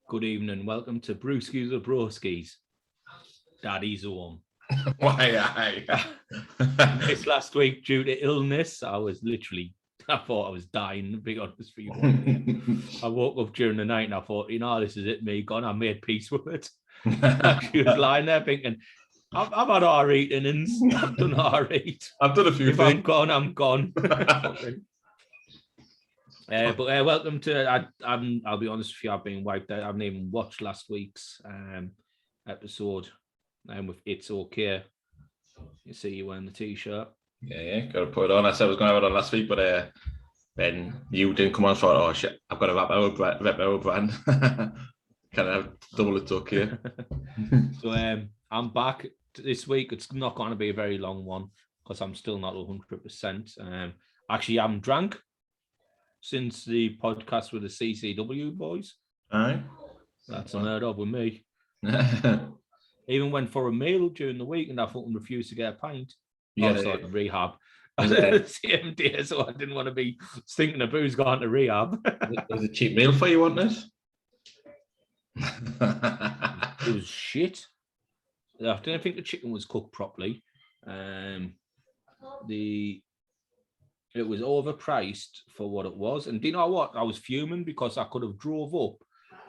Good evening. Welcome to Brewskis or Broskis. Daddy's home. Why? This last week, due to illness, I thought I was dying, to be honest for you. I woke up during the night and I thought, this is it, me gone. I made peace with it. She was lying there thinking, I've had all right innings. I've done all right. I've done a few if things. I'm gone, I'm gone. But welcome to. I'll be honest with you. I've been wiped out. I haven't even watched last week's episode. With It's Okay. You see you wearing the t-shirt. Yeah, got to put it on. I said I was going to have it on last week, but then you didn't come on. So I thought, oh shit, I've got to rep my own brand. Kind of double It's Okay. So I'm back this week. It's not going to be a very long one because I'm still not 100%. Actually, I'm drank since the podcast with the CCW boys. Aye. That's unheard of with me. Even went for a meal during the week and I fucking refused to get a pint. I started rehab. The same day, so I didn't want to be stinking of booze going to rehab. It was a cheap meal for you, wasn't it? It was shit. I didn't think the chicken was cooked properly. It was overpriced for what it was. And do you know what? I was fuming because I could have drove up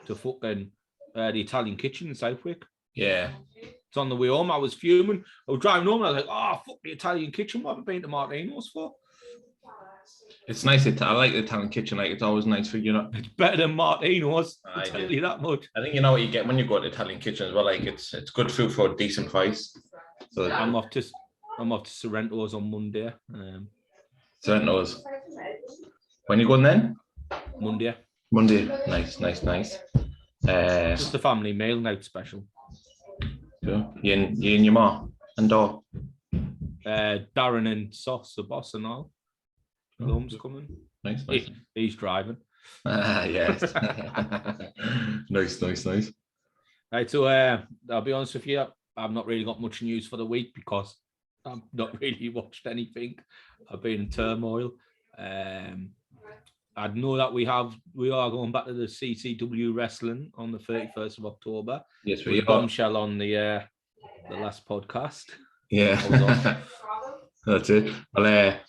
to fucking the Italian kitchen in Southwick. Yeah. It's on the way home. I was fuming. I was driving home and I was like, fuck the Italian kitchen. What have I been to Martino's for? It's nice. I like the Italian kitchen. Like, it's always nice for you. It's better than Martino's. I tell you that much. I think you know what you get when you go to the Italian kitchen as well. Like, it's good food for a decent price. So I'm off to Sorrento's on Monday. Sorrento's. When you going then? Monday. Nice. Just a family meal night special. Cool. You and your ma and Dor? Darren and Sauce, the boss and all. Lum's coming. Nice. He's driving. Yes. Nice. Right, so I'll be honest with you, I've not really got much news for the week because I've not really watched anything. I've been in turmoil. I know that we are going back to the CCW wrestling on the 31st of October. Yes, we are. Bombshell on the last podcast. Yeah. That's it. Well, I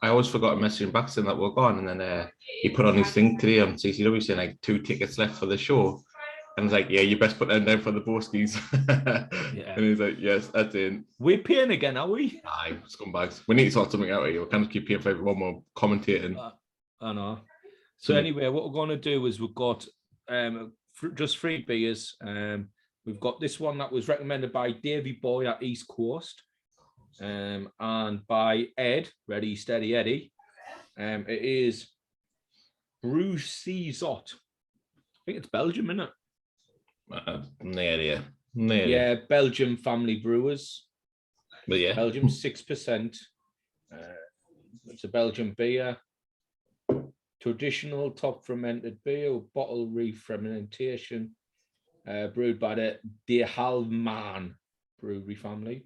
always forgot to message him back saying that we're gone, and then he put on his thing today on CCW saying like 2 tickets left for the show. And I was like, yeah, you best put them down for the Broskis. Yeah. And he's like, yes, that's it. We're paying again, are we? Aye, scumbags. We need to sort something out here. We can't keep paying for everyone more commentating. I know. So anyway, what we're going to do is we've got just 3 beers. We've got this one that was recommended by Davey Boy at East Coast, and by Ed, Ready Steady Eddie. It is Brewskis. I think it's Belgium, isn't it? No idea. Yeah, Belgium family brewers. But yeah, Belgium 6%. It's a Belgian beer. Traditional top fermented beer, bottle re-fermentation, brewed by the De Halman brewery family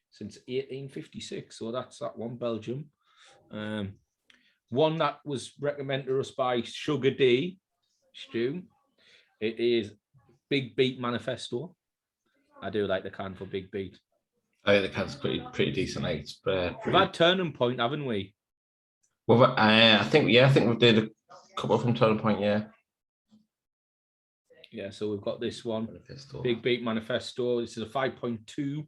since 1856. So that's that one, Belgium. One that was recommended to us by Sugar D, Stu. It is Big Beat Manifesto. I do like the can for Big Beat. I think the can's pretty decent. We've had Turning Point, haven't we? Well, I think we did a couple from Turning Point, yeah. Yeah, so we've got this one, Big Beat Manifesto. This is a 5.2.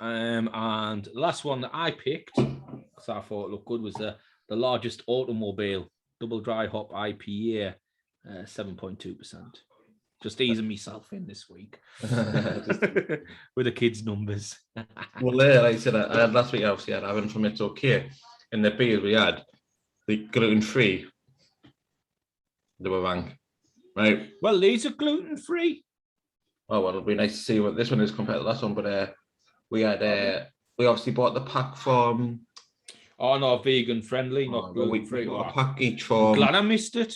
And the last one that I picked, because I thought it looked good, was the largest automobile, double dry hop IPA, 7.2%. Just easing myself in this week with the kids' numbers. Well, like I said, I had last week, obviously, I had Evan from It's Okay. And the beers we had, the gluten-free, they were rank, right? Well, these are gluten-free. Oh, well, it'll be nice to see what this one is compared to the last one. But we obviously bought the pack from... Oh, no, vegan friendly, not gluten-free. We bought a pack each from... Glad I missed it.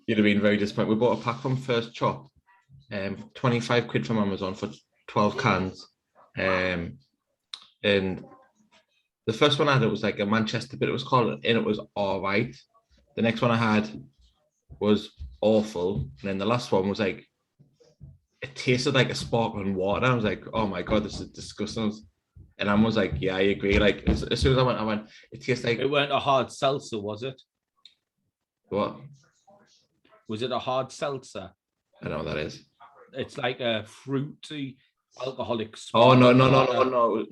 You'd have been very disappointed. We bought a pack from First Chop, 25 quid from Amazon for 12 cans. And the first one I had, it was like a Manchester bit, it was called, and it was all right. The next one I had was awful. And then the last one was like, it tasted like a sparkling water. I was like, oh my God, this is disgusting. And I was like, yeah, I agree. Like as soon as I went, it tastes like. It weren't a hard seltzer, was it? What? Was it a hard seltzer? I don't know what that is. It's like a fruity alcoholic. Oh no.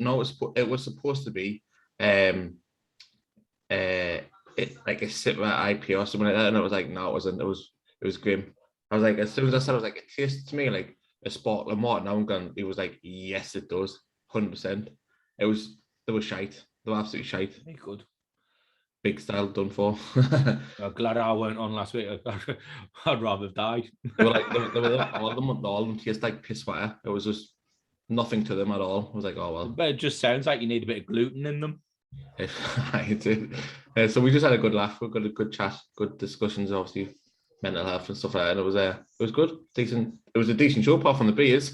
It was supposed to be like a sip of IPA or something like that, and it was like, no, it wasn't. It was grim. I was like, as soon as I said, I was like, it tastes to me like a sparkling water. Now I'm going. It was like, yes, it does, 100%. They were shite. They were absolutely shite. Very good. Big style done for. I'm glad I weren't on last week. I'd rather have died. They were like, all of them taste like piss water. It was just nothing to them at all. I was like, oh well. But it just sounds like you need a bit of gluten in them. I did. So we just had a good laugh. We got a good chat, good discussions, obviously mental health and stuff like that. And it was good, decent. It was a decent show apart from the beers.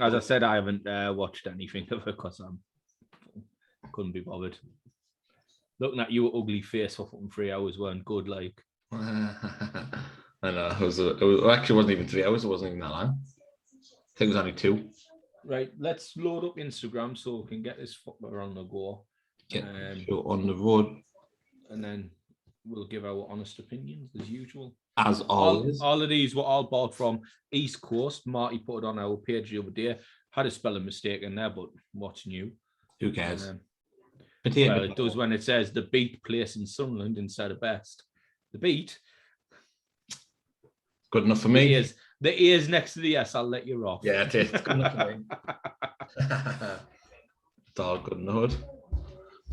As I said, I haven't watched anything of it because I couldn't be bothered. Looking at your ugly face for 3 hours weren't good. Like, I know it actually wasn't even 3 hours. It wasn't even that long. I think it was only 2. Right, let's load up Instagram so we can get this fucker on the go. On the road, and then we'll give our honest opinions as usual. As always. All of these were all bought from East Coast. Marty put it on our page the other day. Had a spelling mistake in there, but what's new? Who cares? Well, it does when it says the beat place in Sunderland instead of best. The beat. Good enough for me. The ears next to the S, I'll let you off. Yeah, it is. It's good enough for me. It's all good in the hood.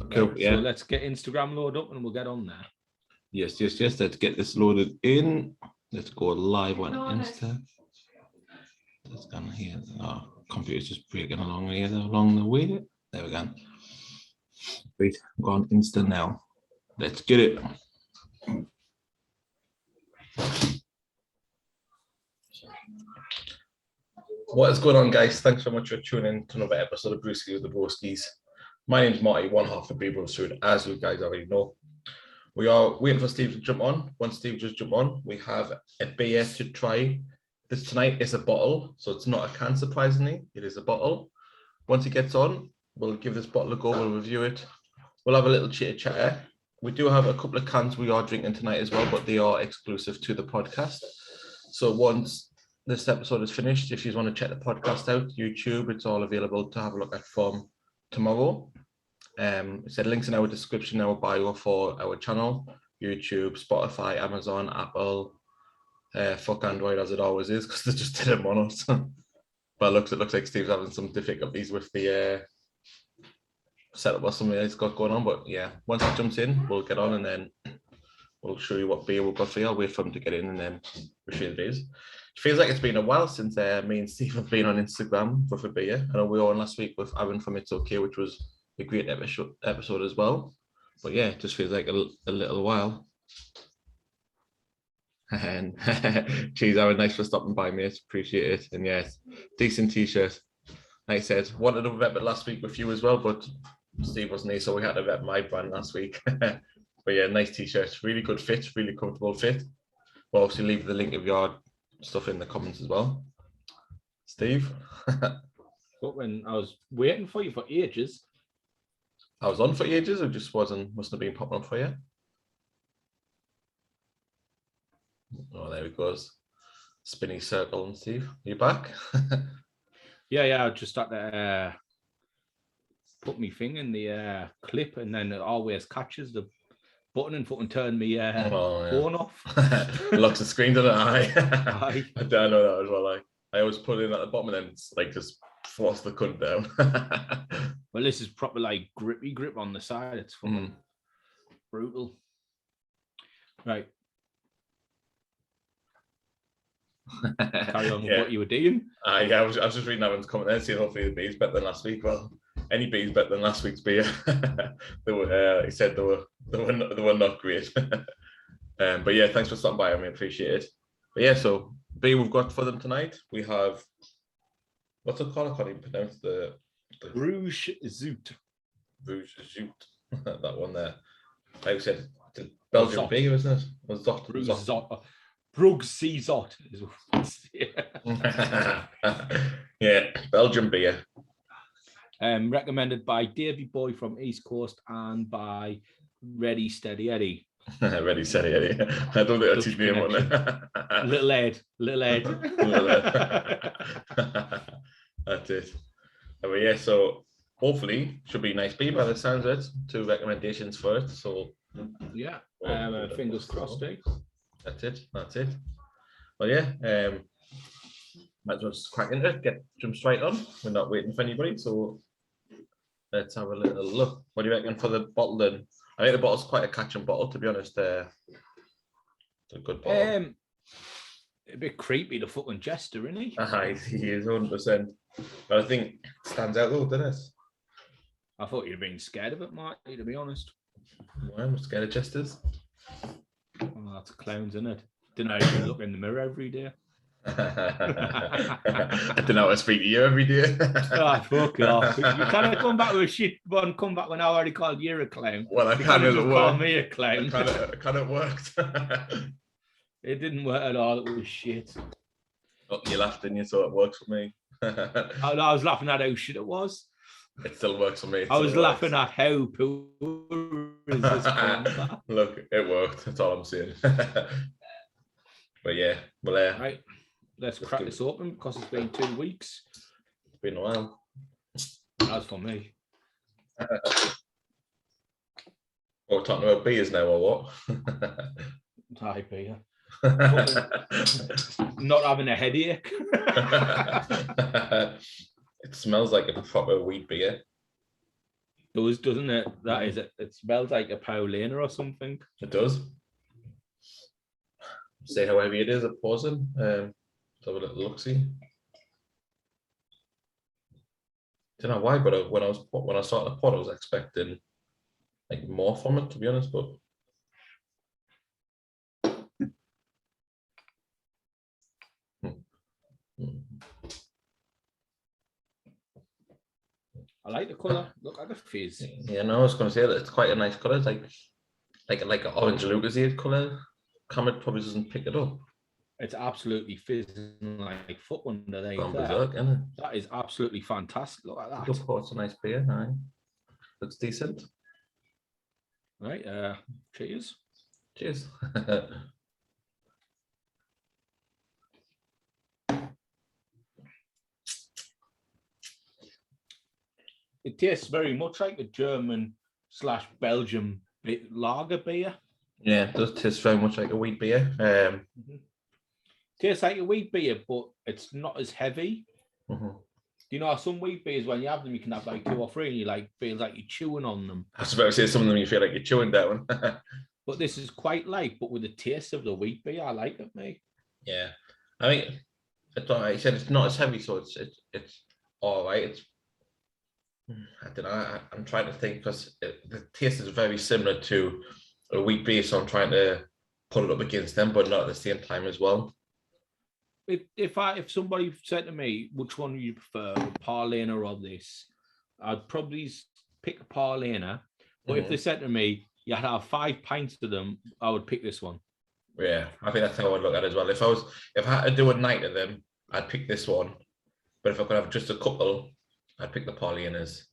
Okay, yeah. So let's get Instagram loaded up and we'll get on there. Yes. Let's get this loaded in. Let's go live on Insta. Let's go here. Oh, computer's just breaking along the way. There we go. Wait, go on Insta now. Let's get it. What is going on, guys? Thanks so much for tuning in to another episode of Brewskis with the Broskis. My name's Marty, one half of BeardBeothers, as you guys already know. We are waiting for Steve to jump on. Once Steve just jump on, we have a beer to try. This tonight is a bottle, so it's not a can, surprisingly. It is a bottle. Once he gets on, we'll give this bottle a go, we'll review it. We'll have a little chitter-chatter. We do have a couple of cans we are drinking tonight as well, but they are exclusive to the podcast. So once this episode is finished, if you want to check the podcast out, YouTube, it's all available to have a look at from tomorrow. It said links in our description, our bio for our channel, YouTube, Spotify, Amazon, Apple, fuck Android as it always is, because they just did it on us. But it looks like Steve's having some difficulties with the setup or something that's got going on. But yeah, once he jumps in, we'll get on and then we'll show you what beer we've got for you. I'll wait for him to get in and then we'll show you the beers. It feels like it's been a while since me and Steve have been on Instagram with a beer. I know we were on last week with Aaron from It's Okay, which was a great episode as well. But yeah, it just feels like a little while. And geez, Aaron, nice for stopping by, mate. Appreciate it. And yes, decent t-shirt. Like I said, wanted to rep it last week with you as well, but Steve wasn't here, so we had to rep my brand last week. But yeah, nice t-shirt. Really good fit, really comfortable fit. We'll obviously leave the link of your stuff in the comments as well. Steve? But when I was waiting for you for ages. I was on for ages, or just mustn't have been popping up for you? Oh, there it goes. Spinny circle, and Steve. Are you back? Yeah, I just had to put my thing in the clip, and then it always catches the button and fucking turn me phone off. Locks the screen, doesn't it? Aye. I don't know that as well. I always put it in at the bottom and then it's like just force the cunt down. Well, this is proper like grippy grip on the side. It's fucking brutal. Right. Carry on with what you were doing. Yeah, I was just reading everyone's comment there, seeing hopefully the beer's better than last week. Well, any beer's better than last week's beer. He said they were not great. But yeah, thanks for stopping by. I mean, appreciate it. But yeah, so beer we've got for them tonight. We have, what's it called? I can't even pronounce the Brewskis. Brewskis. That one there. Like I said, Belgian beer, isn't it? Or Zot. Brewskis. Yeah, Belgian beer. Recommended by Davey Boy from East Coast and by Ready Steady Eddie. Ready, steady, Eddie. I don't think that's his name on it. Little Ed. That's it. But yeah, so hopefully should be nice beer by the sounds of it. 2 recommendations for it. So yeah, fingers crossed. That's it. Well, yeah, might as well just crack into it. Jump straight on. We're not waiting for anybody, so let's have a little look. What do you reckon for the bottle then? I think the bottle's quite a catching bottle, to be honest. It's a good bottle. A bit creepy, the fucking jester, isn't he? He is 100%. But I think it stands out though, doesn't it? I thought you'd been scared of it, Marty, to be honest. Why am I scared of jesters? Oh, that's clowns, isn't it? Don't know if you look in the mirror every day. I don't know how to speak to you every day. Oh, fuck off. You can't come back with a shit one, come back when I already called you a clown. Well, I kind of call me a clown. It kind of worked. It didn't work at all. It was shit. Oh, you laughed, didn't you? So it works for me. I was laughing at how shit it was. It still works for me. I was laughing at how poor is this. Look, it worked. That's all I'm saying. But yeah, well, right. Let's crack this open because it's been 2 weeks. It's been a while. That's for me. We're talking about beers now, or what? Hi, beer. Not having a headache. It smells like a proper wheat beer. Doesn't it? That is it. It smells like a Paulina or something. It does. Say how heavy it is at pausing. Have a little look-see. Don't know why, but when I started the pod, I was expecting like more from it, to be honest. But I like the colour. Look at the fizz. Yeah, no, I was going to say that it's quite a nice colour. It's like an orange Lucasade colour. Camera probably doesn't pick it up. It's absolutely fizzing like foot under there. That is absolutely fantastic. Look at that. Good pour, it's a nice beer. Aye. Looks decent. Right. Cheers. Cheers. It tastes very much like a German/Belgian lager beer. Yeah, it does taste very much like a wheat beer. Tastes like a wheat beer, but it's not as heavy. Mm-hmm. You know, some wheat beers, when you have them, you can have like 2 or 3 and you like feels like you're chewing on them. I was about to say some of them you feel like you're chewing down. But this is quite light, but with the taste of the wheat beer, I like it, mate. Yeah. I mean, I said it's not as heavy, so it's all right. I don't know. I'm trying to think because the taste is very similar to a wheat beer, so I'm trying to put it up against them, but not at the same time as well. If somebody said to me, which one do you prefer, Paulina or this, I'd probably pick a Paulina. But if they said to me, you had to have 5 pints of them, I would pick this one. Yeah, I think that's how I would look at it as well. If I had to do a night of them, I'd pick this one. But if I could have just a couple, I'd pick the Paulinas.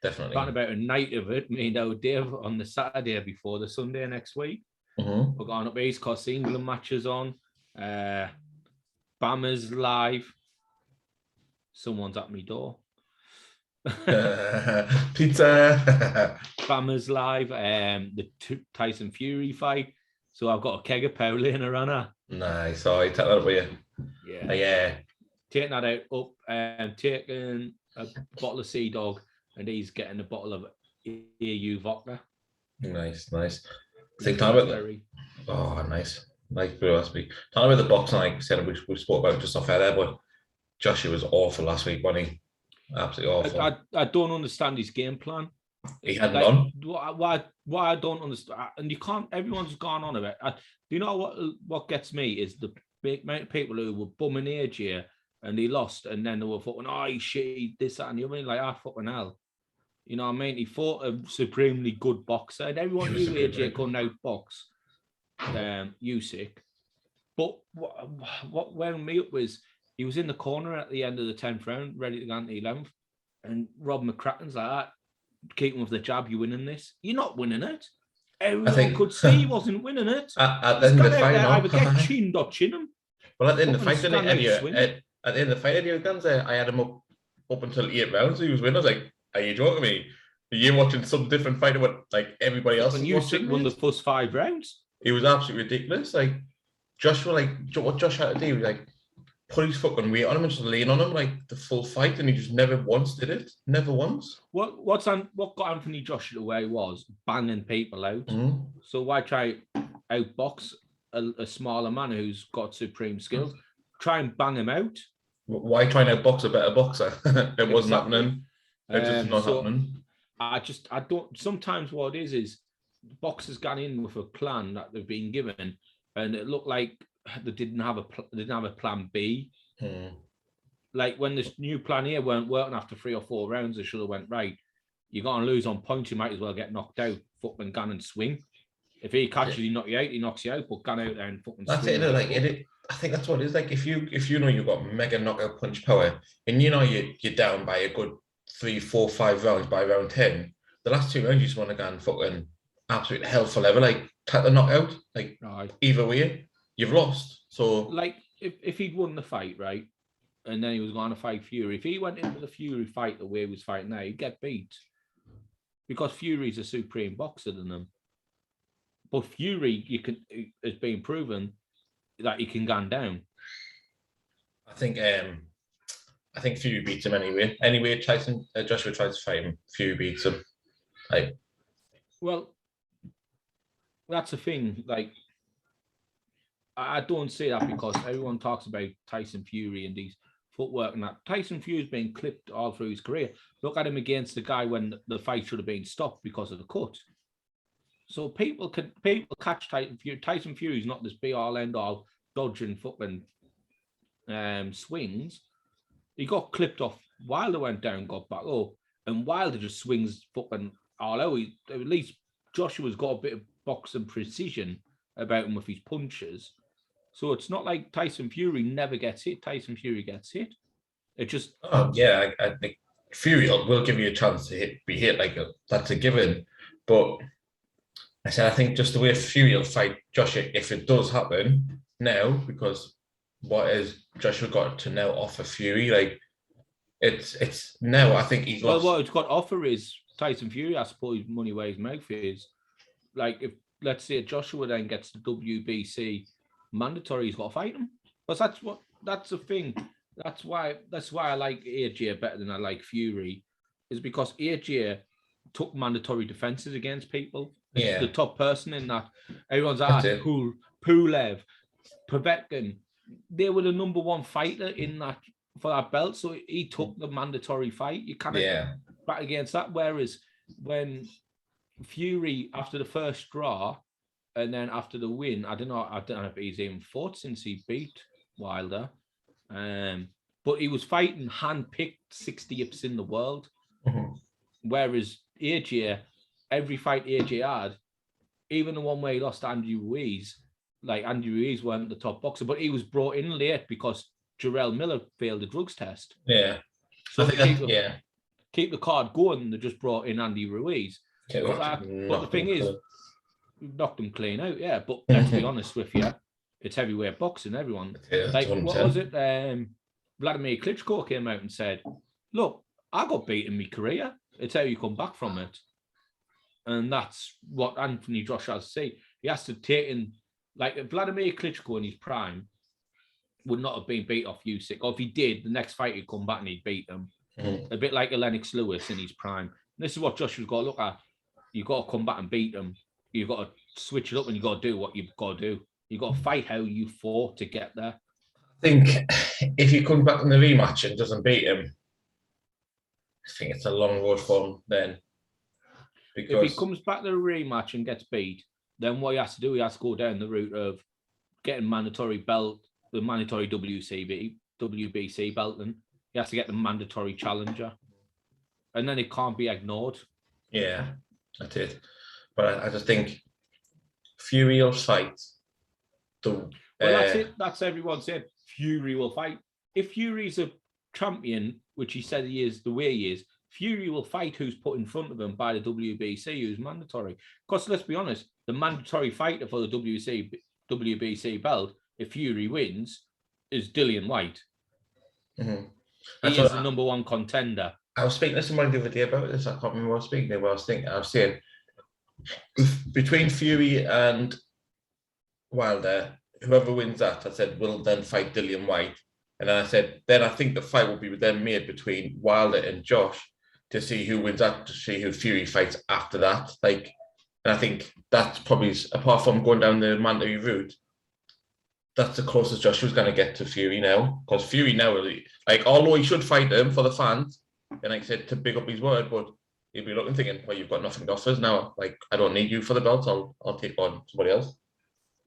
Definitely. Talking about a night of it, me and Dave on the Saturday before the Sunday next week. Mm-hmm. We're going up East Coast, England matches on. Bammers live. Someone's at my door. Pizza. Bammers live. The Tyson Fury fight. So I've got a keg of Paulina runner. Nice. So I take that away. Yeah. Yeah. Taking that out up and taking a bottle of Sea Dog, and he's getting a bottle of EU vodka. Nice. Think about it. Oh, nice. Nice Brewskis. Talking about the boxing, like I said, we spoke about it just off air there, but Joshua was awful last week, wasn't he? Absolutely awful. I don't understand his game plan. He had none. Why I don't understand, and you can't. Everyone's gone on about it. You know what gets me is the big amount of people who were bumming age here and he lost, and then they were fucking, oh shit, this, that, and the other. Like, fucking hell. You know what I mean? He fought a supremely good boxer, and everyone knew AJ couldn't outbox Usyk. But what wound me up was he was in the corner at the end of the 10th round, ready to go into the 11th, and Rob McCracken's like that. Keep him with the jab, you're winning this. You're not winning it. Everyone could see he wasn't winning it. At the end of the fight, either get chinned or chin him. Well, at the end of the fight, at the end of the fight, Eddie Guns, I had him up until 8 rounds. He was winning. I was like, "Are you joking me? Are you watching some different fight of what like everybody else?" And Usyk won the first 5 rounds. It was absolutely ridiculous. Like Joshua, what Josh had to do was like put his fucking weight on him and just lean on him like the full fight, and he just never once did it. Never once. What got Anthony Joshua away was banging people out. Mm-hmm. So why try outbox a smaller man who's got supreme skills? Try and bang him out. Why try and outbox a better boxer? It wasn't happening. It's just not happening. I don't. Sometimes what it is boxers gone in with a plan that they've been given, and it looked like they didn't have a plan B. Like when this new plan here weren't working after 3 or 4 rounds, they should have went, right, you're going to lose on points, you might as well get knocked out, fucking gun and swing. If he catches you, knock you out, he knocks you out, but gun out there and fucking that's swing. I think that's what it is. Like if you know you've got mega knockout punch power, and you know you're down by a good 3, 4, 5 rounds by round 10, the last 2 rounds you just want to go and fucking absolute hell for level, like take the knockout, like either way, you've lost. So like if he'd won the fight, right, and then he was going to fight Fury, if he went into the Fury fight the way he was fighting now, he'd get beat because Fury's a supreme boxer than him. But Fury, has been proven that he can gun down. I think Fury beats him anyway. Anyway, Joshua tries to fight him. Fury beats him. Well, that's the thing. Like, I don't say that because everyone talks about Tyson Fury and these footwork and that. Tyson Fury's been clipped all through his career. Look at him against the guy when the fight should have been stopped because of the cut. So people catch Tyson Fury. Tyson Fury's not this be all end all dodging fucking swings. He got clipped off. Wilder went down, got back up, and Wilder just swings fucking all out. At least Joshua's got a bit of boxing precision about him with his punches. So it's not like Tyson Fury never gets hit. Tyson Fury gets hit. It just I think Fury will give you a chance to be hit that's a given. But I think just the way Fury will fight Joshua, if it does happen now, because what has Joshua got to now offer Fury? Like it's now. I think he's lost. Well, what it's got to offer is Tyson Fury. I suppose money where his mouth is. Like if let's say Joshua then gets the WBC mandatory, he's got to fight him. Because that's the thing. That's why I like AJ better than I like Fury, is because AJ took mandatory defenses against people. Yeah. The top person in that. Everyone's like, Pulev, Povetkin. They were the number one fighter in that for that belt. So he took the mandatory fight. You can't back against that. Whereas when Fury, after the first draw, and then after the win, I don't know if he's even fought since he beat Wilder. But he was fighting hand-picked 60th in the world. Mm-hmm. Whereas AJ, every fight AJ had, even the one where he lost to Andy Ruiz, like Andy Ruiz weren't the top boxer, but he was brought in late because Jarrell Miller failed the drugs test. Yeah. So keep the card going, they just brought in Andy Ruiz. But the thing is, knocked him clean out, yeah. But let's be honest with you, it's heavyweight boxing, everyone. Yeah, like, what was it? Vladimir Klitschko came out and said, look, I got beat in my career. It's how you come back from it. And that's what Anthony Joshua has to say. He has to take in, like Vladimir Klitschko in his prime would not have been beat off Usyk. Or if he did, the next fight he'd come back and he'd beat him. Mm-hmm. A bit like Lennox Lewis in his prime. And this is what Joshua's got to look at. You've got to come back and beat him. You've got to switch it up and you've got to do what you've got to do. You've got to fight how you fought to get there. I think if he comes back in the rematch and doesn't beat him, I think it's a long road for him then. Because if he comes back to the rematch and gets beat, then what he has to do, he has to go down the route of getting mandatory belt, the mandatory WBC belt, and he has to get the mandatory challenger. and then it can't be ignored. Yeah, that's it. But I just think Fury will fight. Well, that's it. That's everyone said. Fury will fight. If Fury's a champion, which he said he is the way he is, Fury will fight who's put in front of him by the WBC, who's mandatory. Because let's be honest, the mandatory fighter for the WBC belt, if Fury wins, is Dillian White. Mm-hmm. He is the number one contender. I was speaking to somebody the other day about this. I can't remember what I was speaking to, but I was saying between Fury and Wilder, whoever wins that, I said, will then fight Dillian White. And then I said, then I think the fight will be then made between Wilder and Josh to see who wins that, to see who Fury fights after that. Like, and I think that's probably, apart from going down the mandatory route, that's the closest Joshua's going to get to Fury now. Because Fury now, like, although he should fight him for the fans, and like I said, to big up his word, but he'll be looking, thinking, well, you've got nothing to offer us now. Like, I don't need you for the belt. I'll take on somebody else.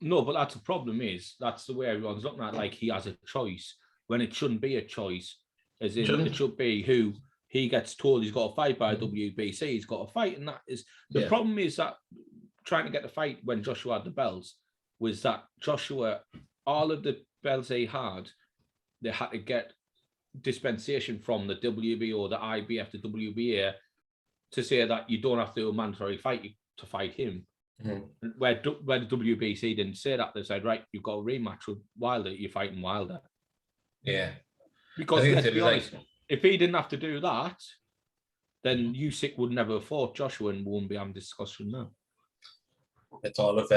No, but that's the problem is, that's the way everyone's looking at, like he has a choice, when it shouldn't be a choice. As in, it should be who he gets told he's got to fight by WBC, he's got to fight. And that is, the problem is that trying to get the fight when Joshua had the belts was that Joshua, all of the belts they had to get dispensation from the WB or the IBF, the WBA, to say that you don't have to do a mandatory fight to fight him. Mm-hmm. Where the WBC didn't say that, they said, right, you've got a rematch with Wilder, you're fighting Wilder. Yeah. Because let's be honest, if he didn't have to do that, then Usyk would never have fought Joshua and wouldn't be having discussion now. It's all of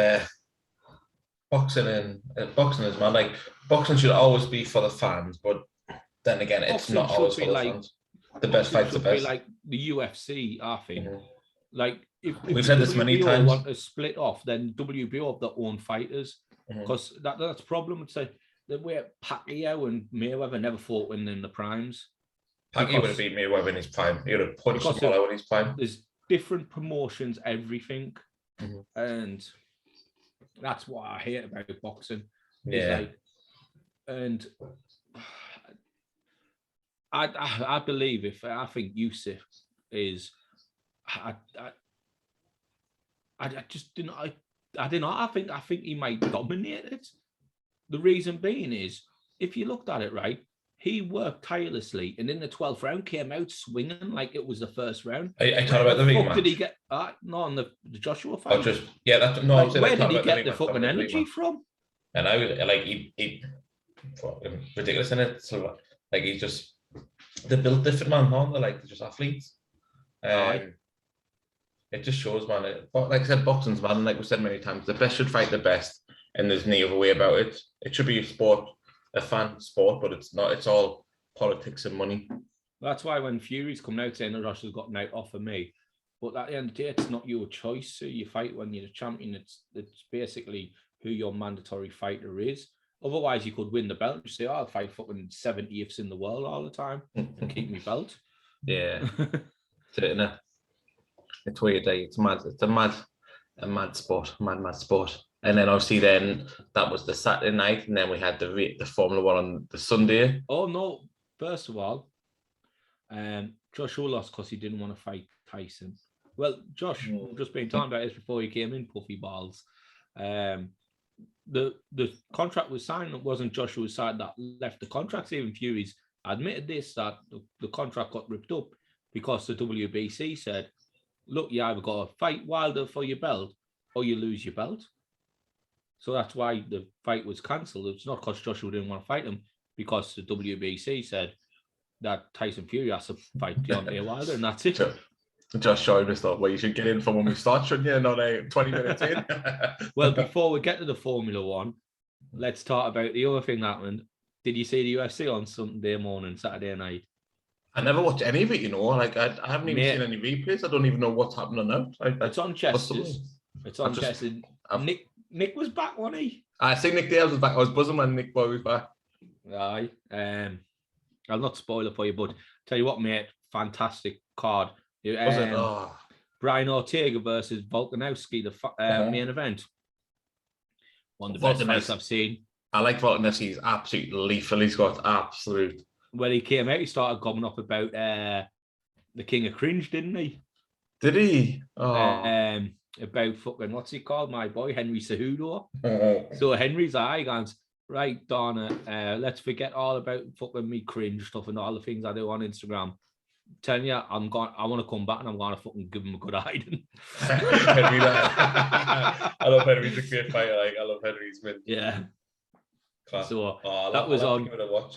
boxing and boxing is, man. Like, boxing should always be for the fans, but then again, it's not always for the fans. The best fight's the best. Be like the UFC, I think. Mm-hmm. Like, if we've said this many times, want to split off, then WBO have their own fighters, because that's the problem. It's like the way Pacquiao and Mayweather never fought in the primes. Pacquiao would have beat Mayweather in his prime. He would have punched him all out in his prime. There's different promotions, everything, and that's what I hate about boxing. Yeah, like, and I believe I think Usyk is. I just didn't. I don't know. I think he might dominate it. The reason being is, if you looked at it right, he worked tirelessly, and in the 12th round came out swinging like it was the first round. I thought about the rematch. Did he get? No, on the Joshua fight. Oh, just That's no. Like, where did he get the fucking energy from? And I like he ridiculous in it. So like he's just they built different, man. They're like they're just athletes. It just shows, man. Like I said, boxing's, man. Like we said many times, the best should fight the best, and there's no other way about it. It should be a sport, a fan sport, but it's not. It's all politics and money. That's why when Fury's coming out saying that Russia's got an out offer me, but at the end of the day, it's not your choice. So you fight when you're the champion. It's basically who your mandatory fighter is. Otherwise, you could win the belt and just say, "Oh, I'll fight fucking 70th in the world all the time and keep me belt." Yeah, it's weird. It's mad. It's a mad sport. Mad sport. And then obviously, that was the Saturday night, and then we had the Formula One on the Sunday. Oh no! First of all, Joshua lost because he didn't want to fight Tyson. Well, Josh, just been talking about this before he came in, puffy balls. The contract was signed. It wasn't Joshua's side that left the contract. Even Fury's admitted this, that the contract got ripped up because the WBC said, look, you either got to fight Wilder for your belt or you lose your belt. So that's why the fight was cancelled. It's not because Joshua didn't want to fight him, because the WBC said that Tyson Fury has to fight Deontay Wilder, and that's it. Just showing us that, well, you should get in from when we start, shouldn't you? Not 20 minutes in. Well, before we get to the Formula One, let's talk about the other thing that happened. Did you see the UFC on Sunday morning, Saturday night? I never watched any of it, you know. Like I haven't even seen any replays. I don't even know what's happening now. It's on Chester's. It's on Chester's. Nick was back, wasn't he? I think Nick Dales was back. I was buzzing when Nick Boy was back. Aye. I'll not spoil it for you, but tell you what, mate, fantastic card. Was it? Oh. Brian Ortega versus Volkanovski, the main event. One of the best fights I've seen. I like Volkanovski. He's absolutely lethal. He's got absolute. When he came out, he started gobbling up about the king of cringe, didn't he? Did he? Oh. About fucking, what's he called? My boy, Henry Cejudo. So Henry's eye goes, right, Donna, let's forget all about fucking me cringe stuff and all the things I do on Instagram. Telling you, I want to come back and I'm going to fucking give him a good hiding. Henry, I love Henry's a great fighter. Like, I love Henry's win. Yeah. Class. So that was on. Give it a watch.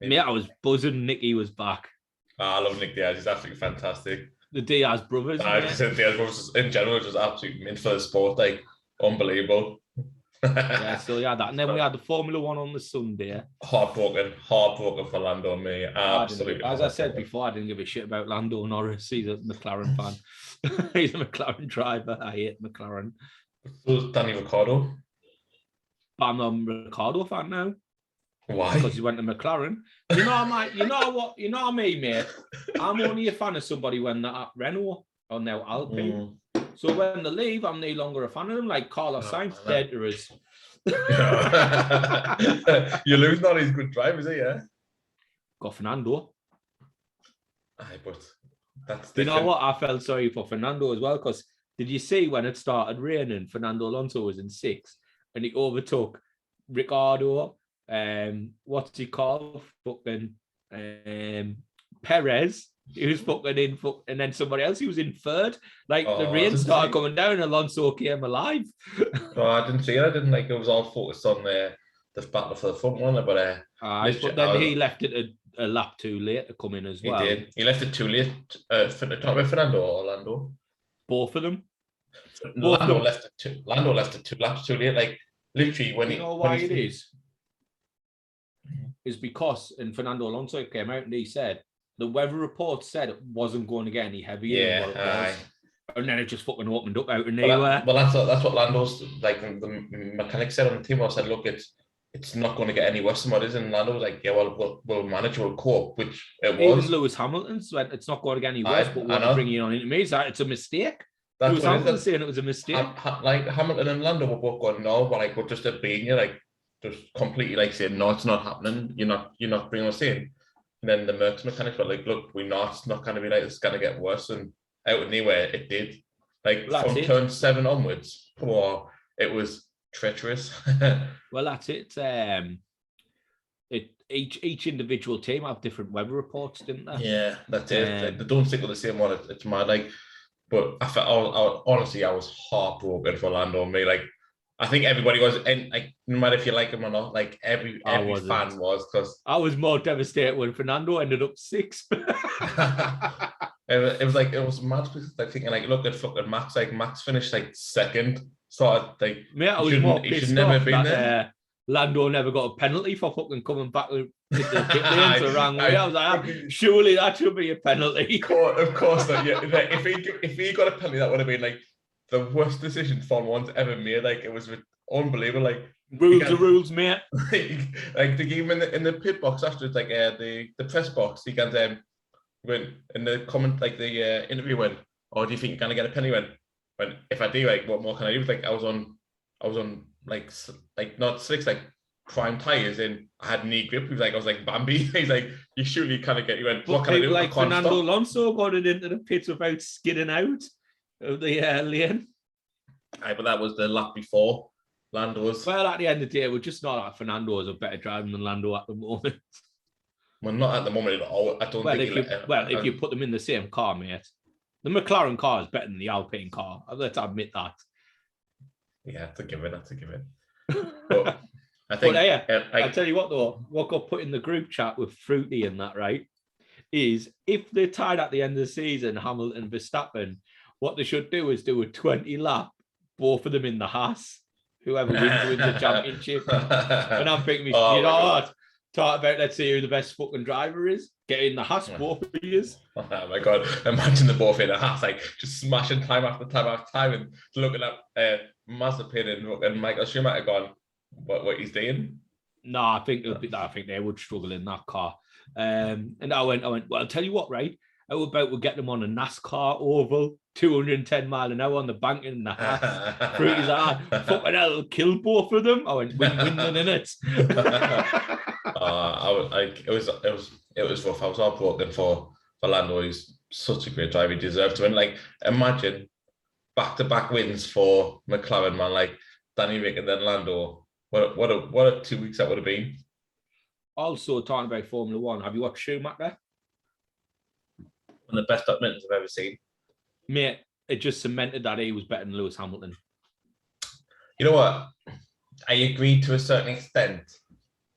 Mate, I was buzzing. Nicky was back. I love Nick Diaz. He's absolutely fantastic. The Diaz brothers. Diaz brothers in general just absolutely meant for the sport. Like, unbelievable. Yeah, so yeah, that. And then we had the Formula One on the Sunday. Heartbroken for Lando and me. Absolutely. As I said before, I didn't give a shit about Lando Norris. He's a McLaren fan. He's a McLaren driver. I hate McLaren. So is Danny Ricciardo. But I'm a Ricciardo fan now. Why? Because he went to McLaren. You know me, mate. I'm only a fan of somebody when they're at Renault or now Alpine. So when they leave, I'm no longer a fan of them. Like Carlos Sainz, dead to us. You're losing all these good drivers, yeah? Got Fernando. Aye, but that's you know what? I felt sorry for Fernando as well, because did you see when it started raining, Fernando Alonso was in 6th and he overtook Ricciardo, what's he called? Fucking Perez. He was fucking in, and then somebody else, he was in 3rd. Like, the rain started coming down and Alonso came alive. No, I didn't see it. I didn't like it was all focused on the battle for the front runner, but then he left it a lap too late to come in as well. He did. He left it too late. Talking about Fernando or Lando? Both of them. Lando left it 2 laps too late. Like, literally, when you know why it is? Is because, and Fernando Alonso came out and he said, the weather report said it wasn't going to get any heavier than what it was. And then it just fucking opened up out of nowhere. Well, that's what Lando's, like, the mechanic said on the team. I said, look, it's not going to get any worse than what it is. And Lando was like, yeah, well, we'll manage, we'll cope, which it was. Even Lewis Hamilton said it's not going to get any worse, but we're bringing it on into me. It's a mistake. Lewis Hamilton saying it was a mistake. Like, Hamilton and Lando were both going, no, but like, we're just being you, like, just completely like saying, no, it's not happening. You're not bringing us in. And then the Mercs mechanics were like, look, it's not going to be like, it's going to get worse. And out of nowhere, it did. Like, from turn 7 onwards, it was treacherous. Well, that's it. Each individual team have different weather reports, didn't they? Yeah, that's it. They don't stick with the same one. It's mad. Like, but I felt, honestly, I was heartbroken for Lando and me. Like, I think everybody was, and like, no matter if you like him or not, like every fan was, because I was more devastated when Fernando ended up 6th. it was mad, like thinking like, look at fucking Max, like Max finished like 2nd, so like, mate, I was more pissed off that Lando never got a penalty for fucking coming back with the pit lanes the wrong way. I was like, surely that should be a penalty. Of course not. Yeah, like, if he got a penalty, that would have been like the worst decision Formula 1's ever made. Like, it was unbelievable. Like, rules are rules, mate. Like the game in the pit box after, it's like the press box. He can when in the comment, like the interview, went, "Oh, do you think you're gonna get a penny?" When if I do, like, what more can I do? Like, I was on like not slicks, like prime tires, and I had knee grip. He was like, I was like Bambi. He's like, you surely kind of get. He went, what can I do? Like Fernando Alonso got it into the pits without skidding out of the lane. Aye, but that was the lap before Lando's. Well, at the end of the day, we're just not like Fernando is a better driver than Lando at the moment. Well, not at the moment at all. I don't think. If you put them in the same car, mate, the McLaren car is better than the Alpine car. Let's admit that. Yeah, that's a given. But I think. I'll tell you what though, what got put in the group chat with Fruity and that, right, is if they're tied at the end of the season, Hamilton and Verstappen, what they should do is do a 20 lap, both of them in the Haas. Whoever wins the championship. And I'm thinking, you know what? Talk about, let's see who the best fucking driver is. Get in the Haas, both of you. Oh my God. Imagine the both in the Haas, like just smashing time after time after time, and looking at Mazepin and Michael Schumacher going, what he's doing? No, I think they would struggle in that car. And I went, well, I'll tell you what, right? How about we'll get them on a NASCAR oval, 210 mile an hour on the bank in the Haas. Fruity's like, fucking hell, it'll kill both of them. I went, win-win in it. It was rough. I was heartbroken for Lando is such a great driver. He deserves to win. Like, imagine back-to-back wins for McLaren, man. Like Danny Rick and then Lando. What a 2 weeks that would have been. Also, talking about Formula One, have you watched Schumacher? One of the best documentaries I've ever seen. Mate, it just cemented that he was better than Lewis Hamilton. You know what? I agree to a certain extent,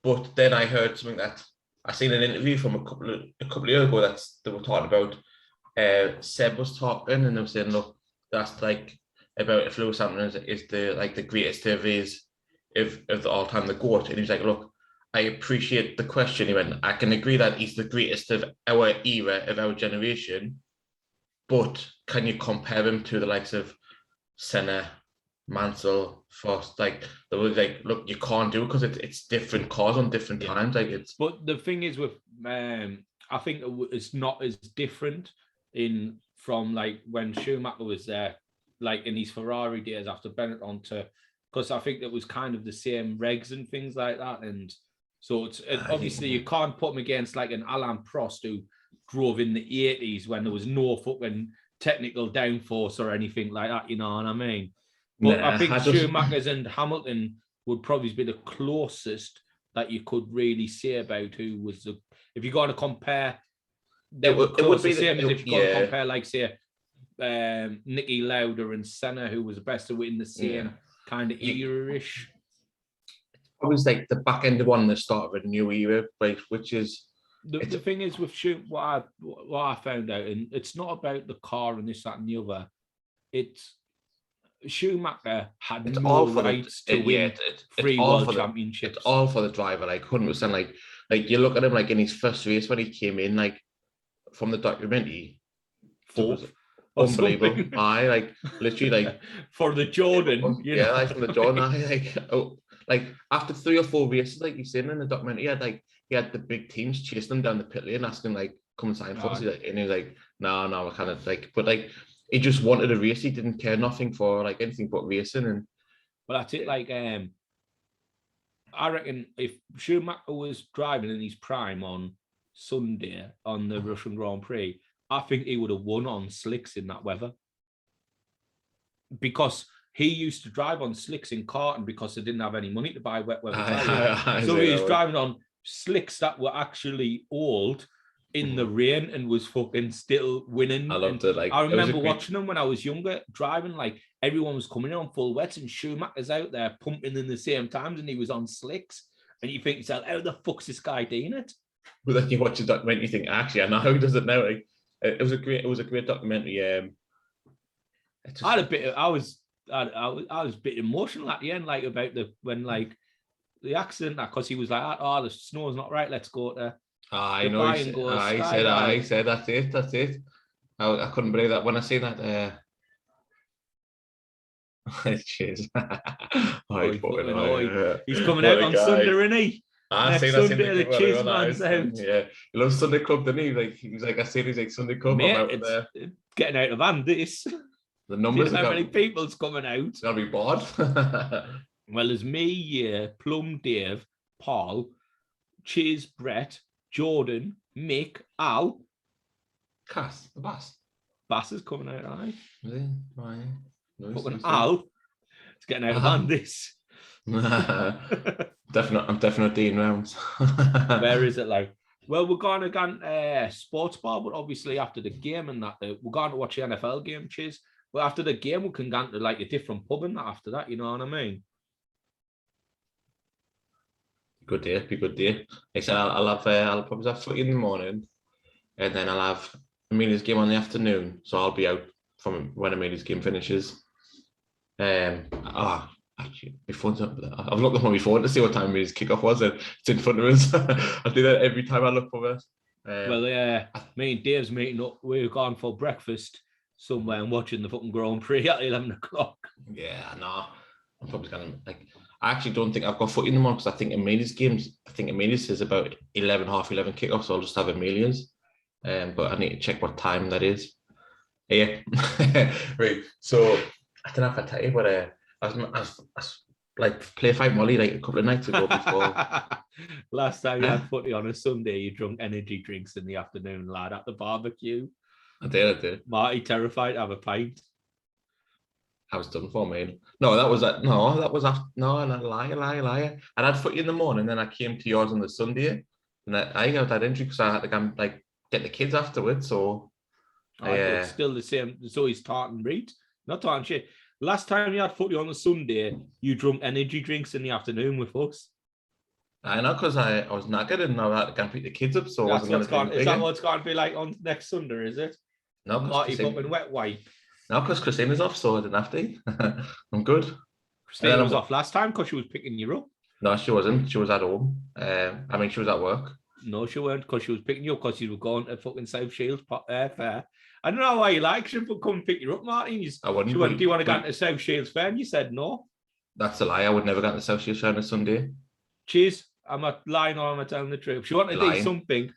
but then I heard something that I seen an interview from a couple of years ago that they were talking about. Seb was talking and they were saying, look, that's like about if Lewis Hamilton is the greatest of the all time, the GOAT. And he was like, look, I appreciate the question. He went, I can agree that he's the greatest of our era, of our generation, but can you compare him to the likes of Senna, Mansell, Frost? Like, they were like, look, you can't do it because it's different cars on different times. Like, it's. But the thing is with, I think it's not as different from like when Schumacher was there, like in his Ferrari days after Benetton, because I think it was kind of the same regs and things like that, and so obviously you can't put him against like an Alain Prost who drove in the 80s when there was no fucking technical downforce or anything like that, you know what I mean? But I think Schumacher's and Hamilton would probably be the closest that you could really say about who was the. If you're going to compare, it would be the same as if you're going to compare, like, say, Nicky Lauda and Senna, who was the best of in the same kind of era-ish. It was like the back end of one, the start of a new era, like, which is. The thing is with what I found out, and it's not about the car and this, that, and the other. It's Schumacher had no rights to win three world championships. It's all for the driver, like 100%. Like you look at him, like in his first race when he came in, like from the documentary, fourth, unbelievable. I like literally like for the Jordan, like from the Jordan. Like after 3 or 4 races, like you've seen in the documentary, he had the big teams chasing him down the pit lane, asking like, "Come and sign for us," and he was like, "No, I kind of like," but like. He just wanted a race. He didn't care nothing for like anything but racing. And well, that's it. Like, I reckon if Schumacher was driving in his prime on Sunday on the Russian Grand Prix, I think he would have won on slicks in that weather. Because he used to drive on slicks in Carton because they didn't have any money to buy wet weather tires. So he was driving on slicks that were actually old in the rain and was fucking still winning. I loved it. Like, I remember watching them when I was younger, driving, like everyone was coming in on full wets and Schumacher's out there pumping in the same times and he was on slicks. And you think yourself, how the fuck's this guy doing it? But then you watch the documentary, you think, actually, I know how he does it now. Like, it was a great documentary. I was a bit emotional at the end, like about when the accident, because he was like, oh, the snow's not right, let's go to. I know. I said that's it. I couldn't believe that when I seen that. Cheers. He's coming out on Sunday, isn't he? Next Sunday, the cheese man's out. Yeah, he loves Sunday Club, doesn't he? Like he was like, I said, he's like Sunday Club. Mate, I'm out there. Getting out of hand. This. The numbers. How many people's coming out? They'll be bored. Well, there's me, Plum, Dave, Paul, Cheers, Brett, Jordan, Mick, Al. Cass, the Bass. Bass is coming out, aye. Right. Fucking Al. It's getting out of hand, this. I'm definitely Dean rounds. Where is it like? Well, we're going to sports bar, but obviously after the game and that, we're going to watch the NFL game, Cheers. But after the game, we can go to like a different pub and that after that, you know what I mean? Good day, be good day. I said I'll probably have footy in the morning, and then I'll have Amelia's game on the afternoon. So I'll be out from when Amelia's game finishes. Actually, my phone's up. I've looked on my phone to see what time Amelia's kickoff was, and it's in front of us. I do that every time I look for it. Me and Dave's meeting up. We're going for breakfast somewhere and watching the fucking Grand Prix at 11 o'clock. Yeah, no, I'm probably gonna like. I actually don't think I've got footy in the morning because I think Amelia's is about 11:30 kickoff, so I'll just have Amelia's. But I need to check what time that is. Yeah, right. So I don't know if I tell you, but like play fight Molly like a couple of nights ago before. Last time you had footy on a Sunday, you drunk energy drinks in the afternoon, lad, at the barbecue. I did. Marty terrified to have a pint. I was done for, mate. No, that was after. No, liar. I had footy in the morning, then I came to yours on the Sunday, and I got that injury because I had to go like get the kids afterwards. So, It's still the same. So he's tartan read, not tartan shit. Last time you had footy on the Sunday, you drunk energy drinks in the afternoon with us. I know, because I was knackered and I had to go and pick the kids up. So is that what's going to be like on next Sunday? Is it? No, Marty fucking wet wipe. No, because Christina's off, so I didn't have to. I'm good. Christina was off last time because she was picking you up. No, she wasn't. She was at home. I mean, she was at work. No, she weren't, because she was picking you up because you were going to fucking South Shields Fair. I don't know why you like she would come pick you up, Martin. I wouldn't. She went, do you want to go to South Shields Fair? And you said no. That's a lie. I would never go to South Shields Fair on a Sunday. Cheers. I'm not lying or am I telling the truth? She wanted to do something.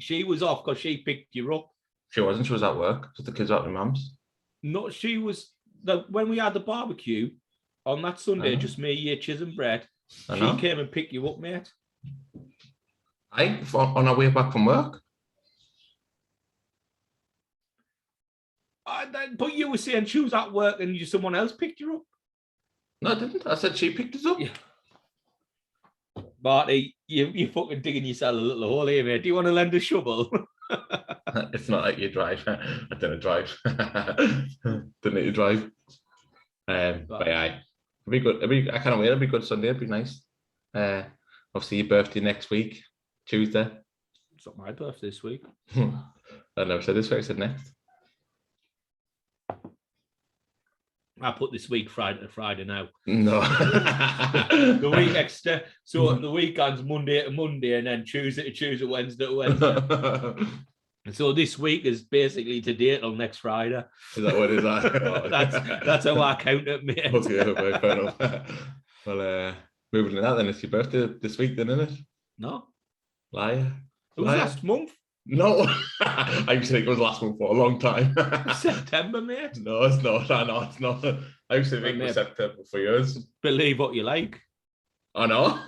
She was off because she picked you up. She wasn't. She was at work. Just the kids were at my mum's. No, she was. When we had the barbecue on that Sunday, just me, you, Chiz and Brett, she came and picked you up, mate. On our way back from work? But you were saying she was at work and someone else picked you up. No, I didn't. I said she picked us up. Yeah. Marty, you're fucking digging yourself a little hole here, mate. Do you want to lend a shovel? It's not like you drive. I didn't drive. Didn't need to drive. But yeah, it'll be good. I can't wait. It'll be good Sunday. It'll be nice. Obviously, your birthday next week, Tuesday. It's not my birthday this week. I never said this week. I said next. I put this week Friday to Friday now. No. The week extra. So the weekend's Monday to Monday and then Tuesday to Tuesday, Wednesday to Wednesday. And so this week is basically today till next Friday. Is that what it is? Oh. that's how I count it, mate. Okay, fair enough. Well, moving to that then, it's your birthday this week then, isn't it? No. Liar. It was last month. No, I used to think it was last month for a long time. September, mate. No, it's not. No, it's not. I used to think it was September for years. Believe what you like. I know.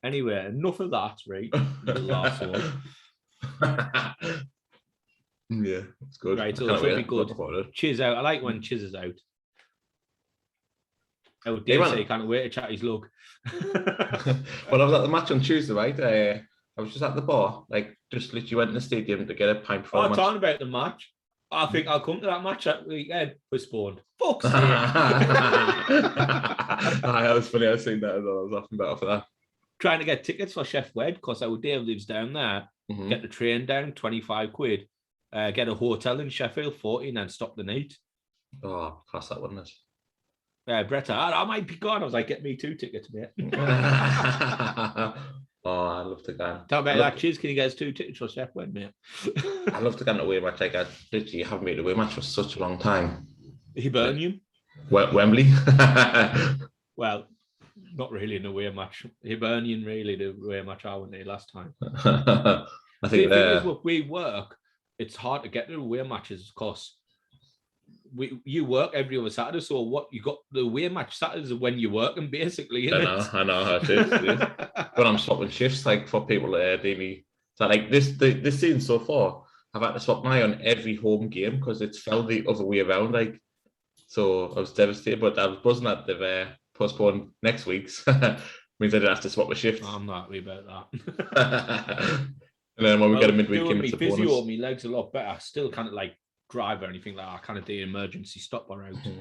Anyway, enough of that, right? The last one. Yeah, it's good. Right, so it should be good. Chiz out. I like when Chiz is out. Oh, Dave say he can't wait to chat his luck. Well, I was at the match on Tuesday, right? I was just at the bar, like just literally went to the stadium to get a pint for match. Talking about the match. I think I'll come to that match that weekend. Postponed. Fuck's sake. That was funny. I seen that as well. I was laughing better for that. Trying to get tickets for Chef Wed because our Dave lives down there. Mm-hmm. Get the train down, 25 quid. Get a hotel in Sheffield, 40, and then stop the night. Oh, class that, wouldn't it? Brett, I might be gone. I was like, get me 2 tickets, mate. Oh, I'd love to go. Talk about that, Chiz. Can you get us 2 tickets for Chef Wed, mate? I'd love to go on a away match. Like, I literally haven't been to a away match for such a long time. Hibernian? Wembley? Well, not really an away match. Hibernian, really, the away match I went there last time. I think the thing is, we work. It's hard to get to away matches because you work every other Saturday. So what you got the away match Saturdays are when you're working, basically. I know how it is. When I'm swapping shifts, like for people daily. So like this season so far, I've had to swap my on every home game because it's fell the other way around. Like, so I was devastated, but I was buzzing that they've postponed next week's. Means I didn't have to swap my shift. I'm not happy about that. And then when we get a midweek game, it's a bonus. Physio, my legs a lot better. I still can't like drive or anything like that. I kind of do emergency stop or out. Mm-hmm.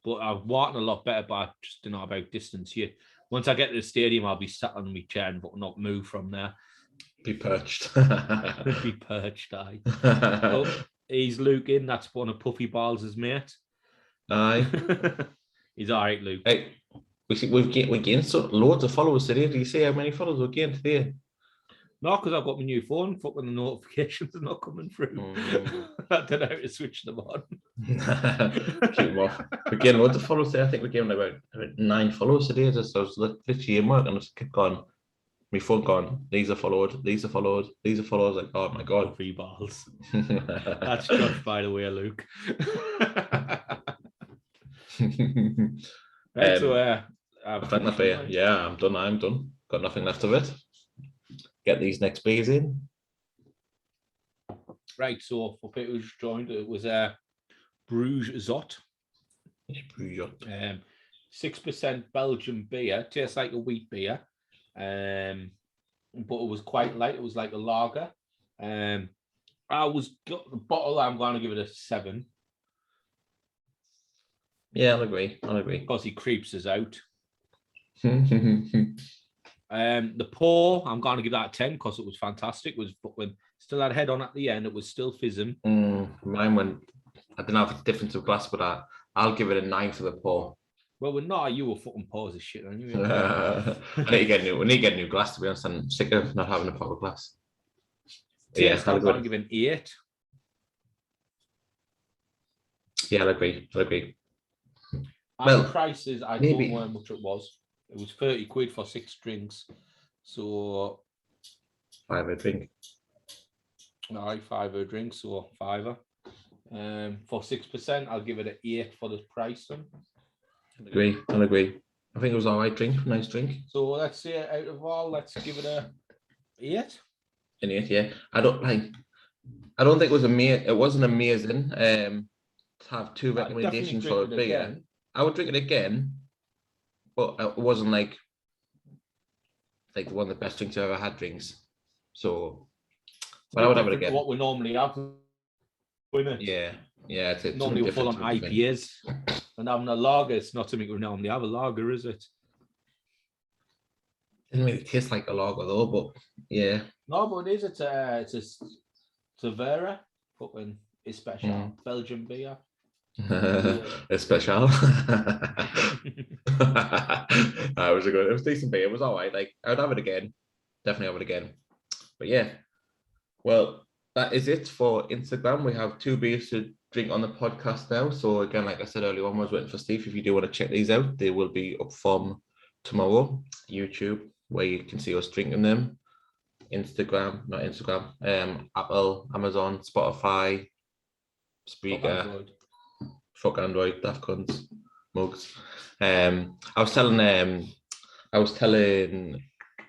But I'm walking a lot better, but I just don't know about distance here. Once I get to the stadium, I'll be sat on my chair and not move from there. Be perched. Be perched, aye. Oh, he's Luke in. That's one of Puffy Balls' mate. Aye. He's all right, Luke. Hey, we've gained loads of followers today. Do you see how many followers we've gained today? No, because I've got my new phone. Fucking the notifications are not coming through. I don't know how to switch them on. Keep them off. We're getting loads of followers today. I think we're getting about 9 followers today. Just I was literally in work and I just kept going. My phone gone. These are followed. These are followed. These are followed. Like, oh my god. 3 balls. That's Josh, by the way, Luke. Right, so I've done that beer. Yeah, I'm done. Got nothing left of it. Get these next beers in. Right, so for people who's joined, it was Brewskis. 6% Belgian beer. Tastes like a wheat beer, but it was quite light. It was like a lager. The bottle. I'm going to give it a 7. Yeah, I'll agree. Because he creeps us out. The pour, I'm going to give that a 10 because it was fantastic. It was still had head on at the end. It was still fizzing. Mine went. I didn't have a difference of glass, but I'll give it a 9 for the pour. Well, we're not. You were fucking pours of shit. We need to get new glass. To be honest, I'm sick of not having a proper glass. Yeah, I'm going to give it an 8. Yeah, I'll agree. Well, the prices, I don't know how much it was. It was 30 quid for 6 drinks. So 5 a drink. All right, 5 a drink, so 5. For 6%, I'll give it an 8 for the price. I'll agree. I think it was all right drink, nice drink. So let's say out of all, let's give it a 8. An 8, yeah. I don't think it was it wasn't amazing. To have 2 recommendations for a beer. I would drink it again, but it wasn't like one of the best drinks I've ever had drinks. So, but I would have it again. What we normally have, wouldn't it? Yeah. It's normally we're full on IPAs, and having a lager, it's not something we normally have a lager, is it? Didn't really taste like a lager though, but yeah. No, but it is. It's a Severa, fucking special Belgian beer. It's special. It was good. It was decent beer. It was all right. Like I would have it again. Definitely have it again. But yeah. Well, that is it for Instagram. We have 2 beers to drink on the podcast now. So again, like I said earlier on, I was waiting for Steve. If you do want to check these out, they will be up from tomorrow. YouTube, where you can see us drinking them. Apple, Amazon, Spotify, Spreaker. Fuck Android, daft cunts, mugs. I was telling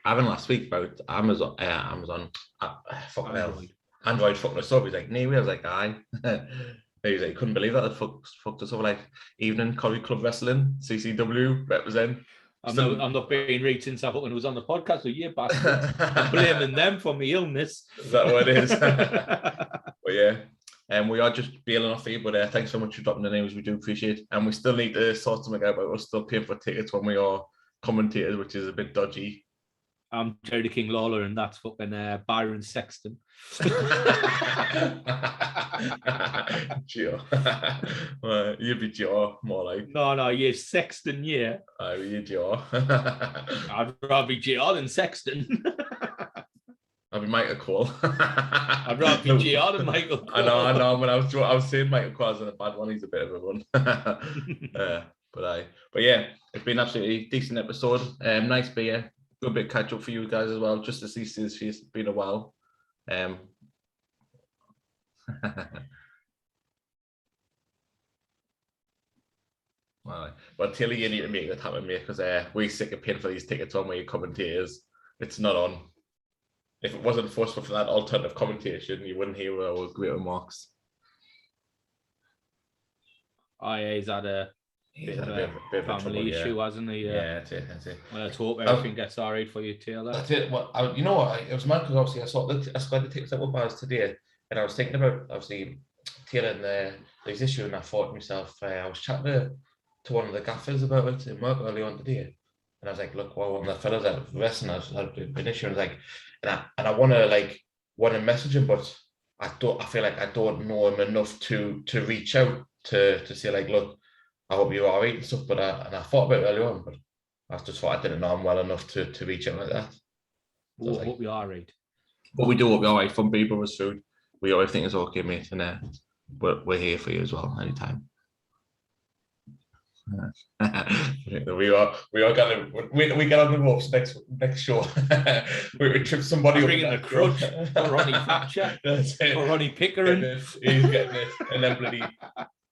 Evan last week about Amazon. Android fucking us up. He's like, "Nee," I was like, "Aye." He was like, "Couldn't believe that. It fucked us over." Like evening Corrie Club Wrestling, CCW represent. I'm not being read since I when it was on the podcast. So yeah, bastard. I'm blaming them for my illness. Is that what it is? But yeah. And we are just bailing off here, but thanks so much for dropping the names. We do appreciate it. And we still need to sort something out, but we're still paying for tickets when we are commentators, which is a bit dodgy. I'm Jerry King Lawler, and that's fucking Byron Sexton. Gio. You'd be Gio, more like. No, you're Sexton, yeah. You're Gio. I'd rather be Gio than Sexton. I'll be Michael Cole. I'd rather be Gio than Michael Cole. I know. When I was saying Michael Cole isn't a bad one, he's a bit of a one. But yeah, it's been absolutely decent episode. Nice beer. Good bit of catch up for you guys as well, just to see Steve's face. It's been a while. Well, Tilly, you need to make that happen, mate, because we're sick of paying for these tickets on where you commentators. It's not on. If it wasn't forceful for that alternative commentation, you wouldn't hear our great remarks. Yeah, he's had a bit of a family issue, hasn't he? Yeah, that's it. Let's hope everything gets all right for you, Taylor. That's it. Well, you know what? It was mad because obviously I saw the tickets that were bars today, and I was thinking about obviously Taylor and this issue, and I thought to myself, I was chatting to one of the gaffers about it in work early on today, and I was like, look, well, one of the fellas at wrestling has had an issue, and like, and I want to message him, but I feel like I don't know him enough to reach out to say like, look, I hope you're all right and stuff. But I thought about it earlier on, but I just thought I didn't know him well enough to reach out like that. So I hope you're all right. But we do hope you're all right from BeardBeothers Food. We always think it's okay, mate, and we're here for you as well anytime. we are gonna we get on the ropes next show. we trip somebody bringing the crutch for Ronnie Thatcher, for Ronnie Pickering. He's getting it, and then bloody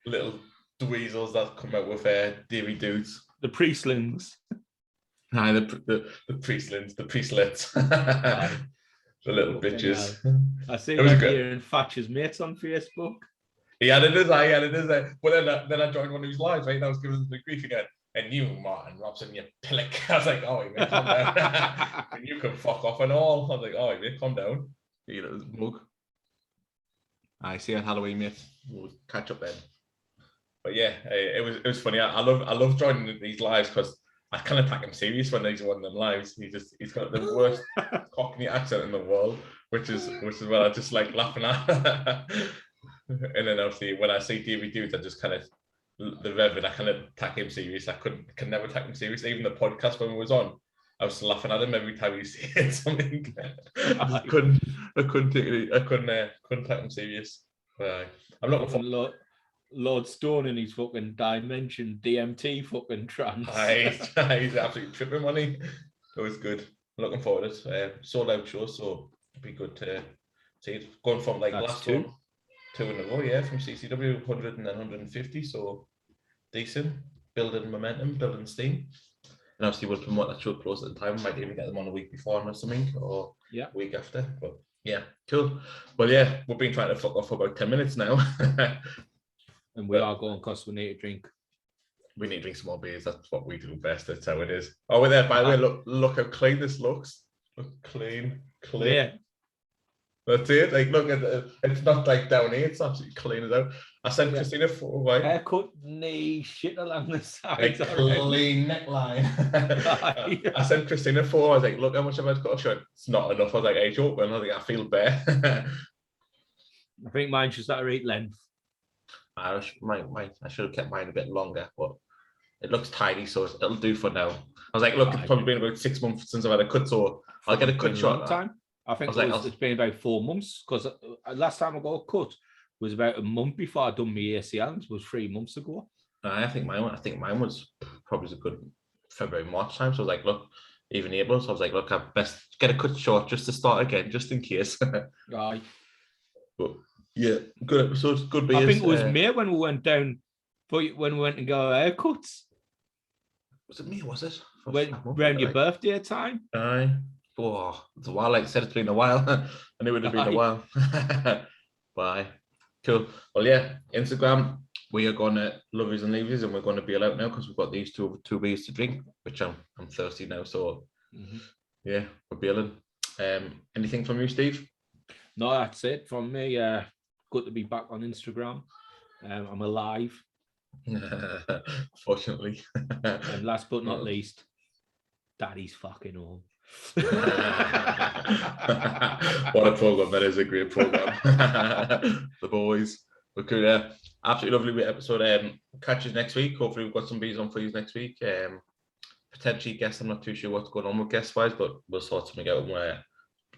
little dweezels that come out with dairy dudes. The Priestlings. Aye, the Priestlings, the Priestlets. The little bitches. I see that here in Thatcher's mates on Facebook. He had it as But then I joined one of his lives, right? And I was giving him the grief again. And you, Martin Robson, you pillock. I was like, oh, mate, calm down. And you can fuck off and all. I was like, oh, mate, calm down. You little mug. I see you on Halloween, mate. We'll catch up then. But yeah, it was funny. I love joining these lives because I kind of take him serious when he's one of them lives. He's got the worst Cockney accent in the world, which is what I just like laughing at. And then obviously when I see TV dudes, I just kind of the Reverend, I kind of take him serious. I can never take him serious. Even the podcast when we was on, I was laughing at him every time he said something. I couldn't take him serious. I'm not for Lord Stone in his fucking Dimension DMT fucking trance. He's absolutely tripping money. It was good. I'm looking forward to it. Sold out show, so it'd be good to see it going from like That's last two. one, 2 in a row, yeah, from CCW 100 and then 150. So decent, building momentum, building steam. And obviously we'll promote that show close at the time. We might even get them on a week before or something, or week after. But yeah, cool. Well, yeah, we've been trying to fuck off for about 10 minutes now. And we are going because we need to drink. We need to drink some more beers. That's what we do best. That's how it is. Oh, we're there. By the way, look how clean this looks. Look clean. Yeah. That's it. Like, look at it. It's not like down here. It's absolutely clean as out. I sent Christina a photo, right? Haircut, knee, shit along the side. Like clean neckline. I sent Christina a photo. I was like, look how much I've had to cut off short. It's not enough. I was like, age open. I was like, I feel bare. I think mine should start at 8 length. I should have kept mine a bit longer, but it looks tidy, so it'll do for now. I was like, look, it's probably been about 6 months since I've had a cut, so I'll get a cut short. Time. I think it's been about 4 months, because last time I got a cut was about a month before I done my ACL, and it was 3 months ago. I think mine was probably a good February, March time. So I was like, look, even April. So I was like, look, I best get a cut short just to start again, just in case. Right. But yeah, good episodes, good beers. I think it was May when we went down, when we went and got our haircuts. Was it me? Was it? Around your birthday time? Aye. Oh, it's a while. Like I said, it's been a while. I knew it would have been a while. Bye. Cool. Well, yeah, Instagram. We are going to Lovers and Leavers, and we're going to bail out now because we've got these two beers to drink, which I'm thirsty now. So yeah, we're bailing. Anything from you, Steve? No, that's it from me. Good to be back on Instagram. I'm alive. Fortunately. And last but not least, Daddy's fucking home. What a program! That is a great program. The boys. We could absolutely lovely episode. Catch us next week. Hopefully we've got some bees on for you next week. Potentially guests. I'm not too sure what's going on with guest wise, but we'll sort something out and we'll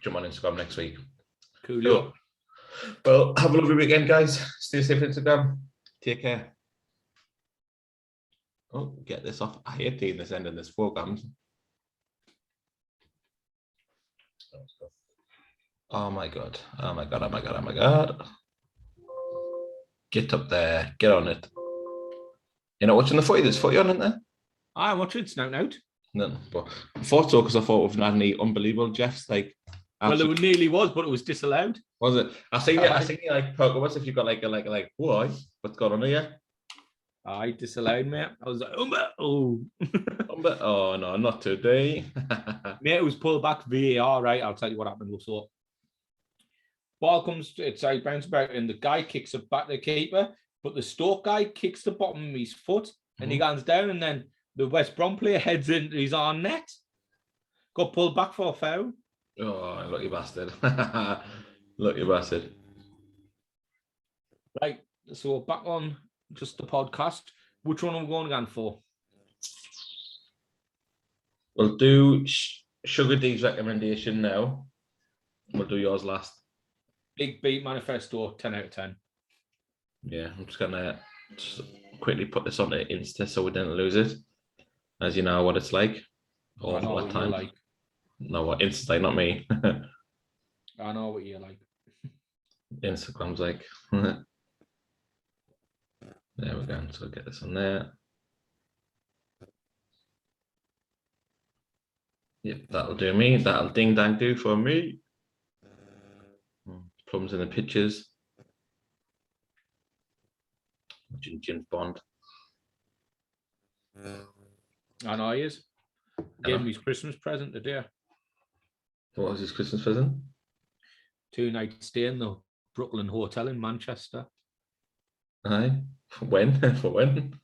jump on Instagram next week. Cool. Well, have a lovely weekend, guys. Stay safe on Instagram. Take care. Oh, get this off. I hate doing this end of this program. Oh my god. Get up there. Get on it. You're not watching the footy? There's footy on, isn't there? I'm watching it out. No, but I thought so because I thought we've had any unbelievable Jeffs. Like, well, it nearly was, but it was disallowed. Was it? I seen you like poke us if you've got like why? What's going on here? I disallowed, mate. I was like, oh no, not today. Mate, it was pulled back VAR, right? I'll tell you what happened. So ball comes, it's like bounce about, and the guy kicks it back to the keeper, but the Stoke guy kicks the bottom of his foot, and he goes down, and then the West Brom player heads into his own net. Got pulled back for a foul. Oh, lucky bastard. Lucky bastard. Right, so back on just the podcast. Which one are we going again for? We'll do Sugar D's recommendation now. We'll do yours last. Big Beat Manifesto, 10 out of 10. Yeah, I'm just going to quickly put this on the Insta so we didn't lose it. As you know what it's like. I know what time. Like. No, what Insta, not me. I know what you're like. Instagram's like. There we go. So I'll get this on there. Yep, that'll do me. That'll ding dang do for me. Plums in the pictures. James Bond. I know he is. Gave him his Christmas present today. What was his Christmas present? 2-night stay in the Brooklyn Hotel in Manchester. Aye. When? For when?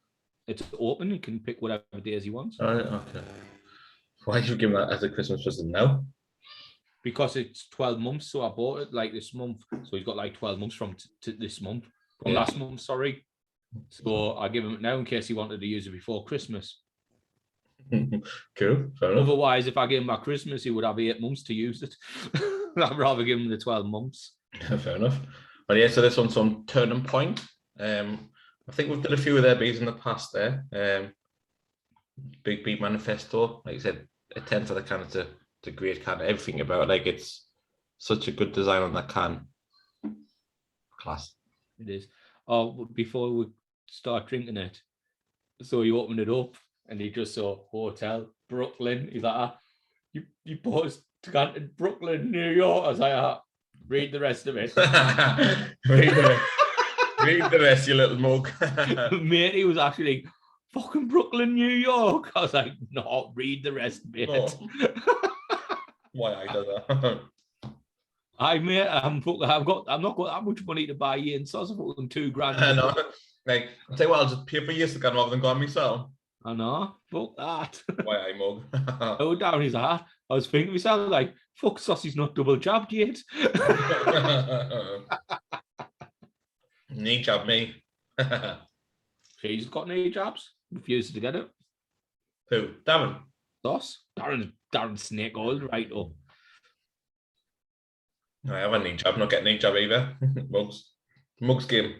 It's open. You can pick whatever days he wants. All right. Okay. Why did you give him that as a Christmas present now? Because it's 12 months, so I bought it like this month. So he's got like 12 months from this month. From last month, sorry. So I give him it now in case he wanted to use it before Christmas. Cool. Fair enough. Otherwise, if I gave him at Christmas, he would have 8 months to use it. I'd rather give him the 12 months. Fair enough. But yeah, so this one's on Turning Point. I think we've done a few of their beers in the past there. Big Beat Manifesto. Like I said, a 10 for the can. It's a great can. Everything about it. Like, it's such a good design on that can. Class. It is. Oh, before we start drinking it, so he opened it up and he just saw Hotel Brooklyn. He's like, you paused to go to Brooklyn, New York. I was like, read the rest of it. Read the rest, you little mug. Mate, he was actually fucking Brooklyn, New York. I was like, no, read the rest of it. No. Why I do that? I'm not got that much money to buy you in sauce for them $2,000. I know. Like, I'll tell you what, I'll just pay for years again rather than go on myself. I know, fuck that. Why I mug? Oh, down his heart. I was thinking to myself, like, fuck, Saucy's not double jabbed yet. Knee jab me. She's got knee jabs. Refuses to get it. Who? Darren? Sauce? Darren Snake Oil right up. I have a knee jab, not getting knee jab either. Mugs game.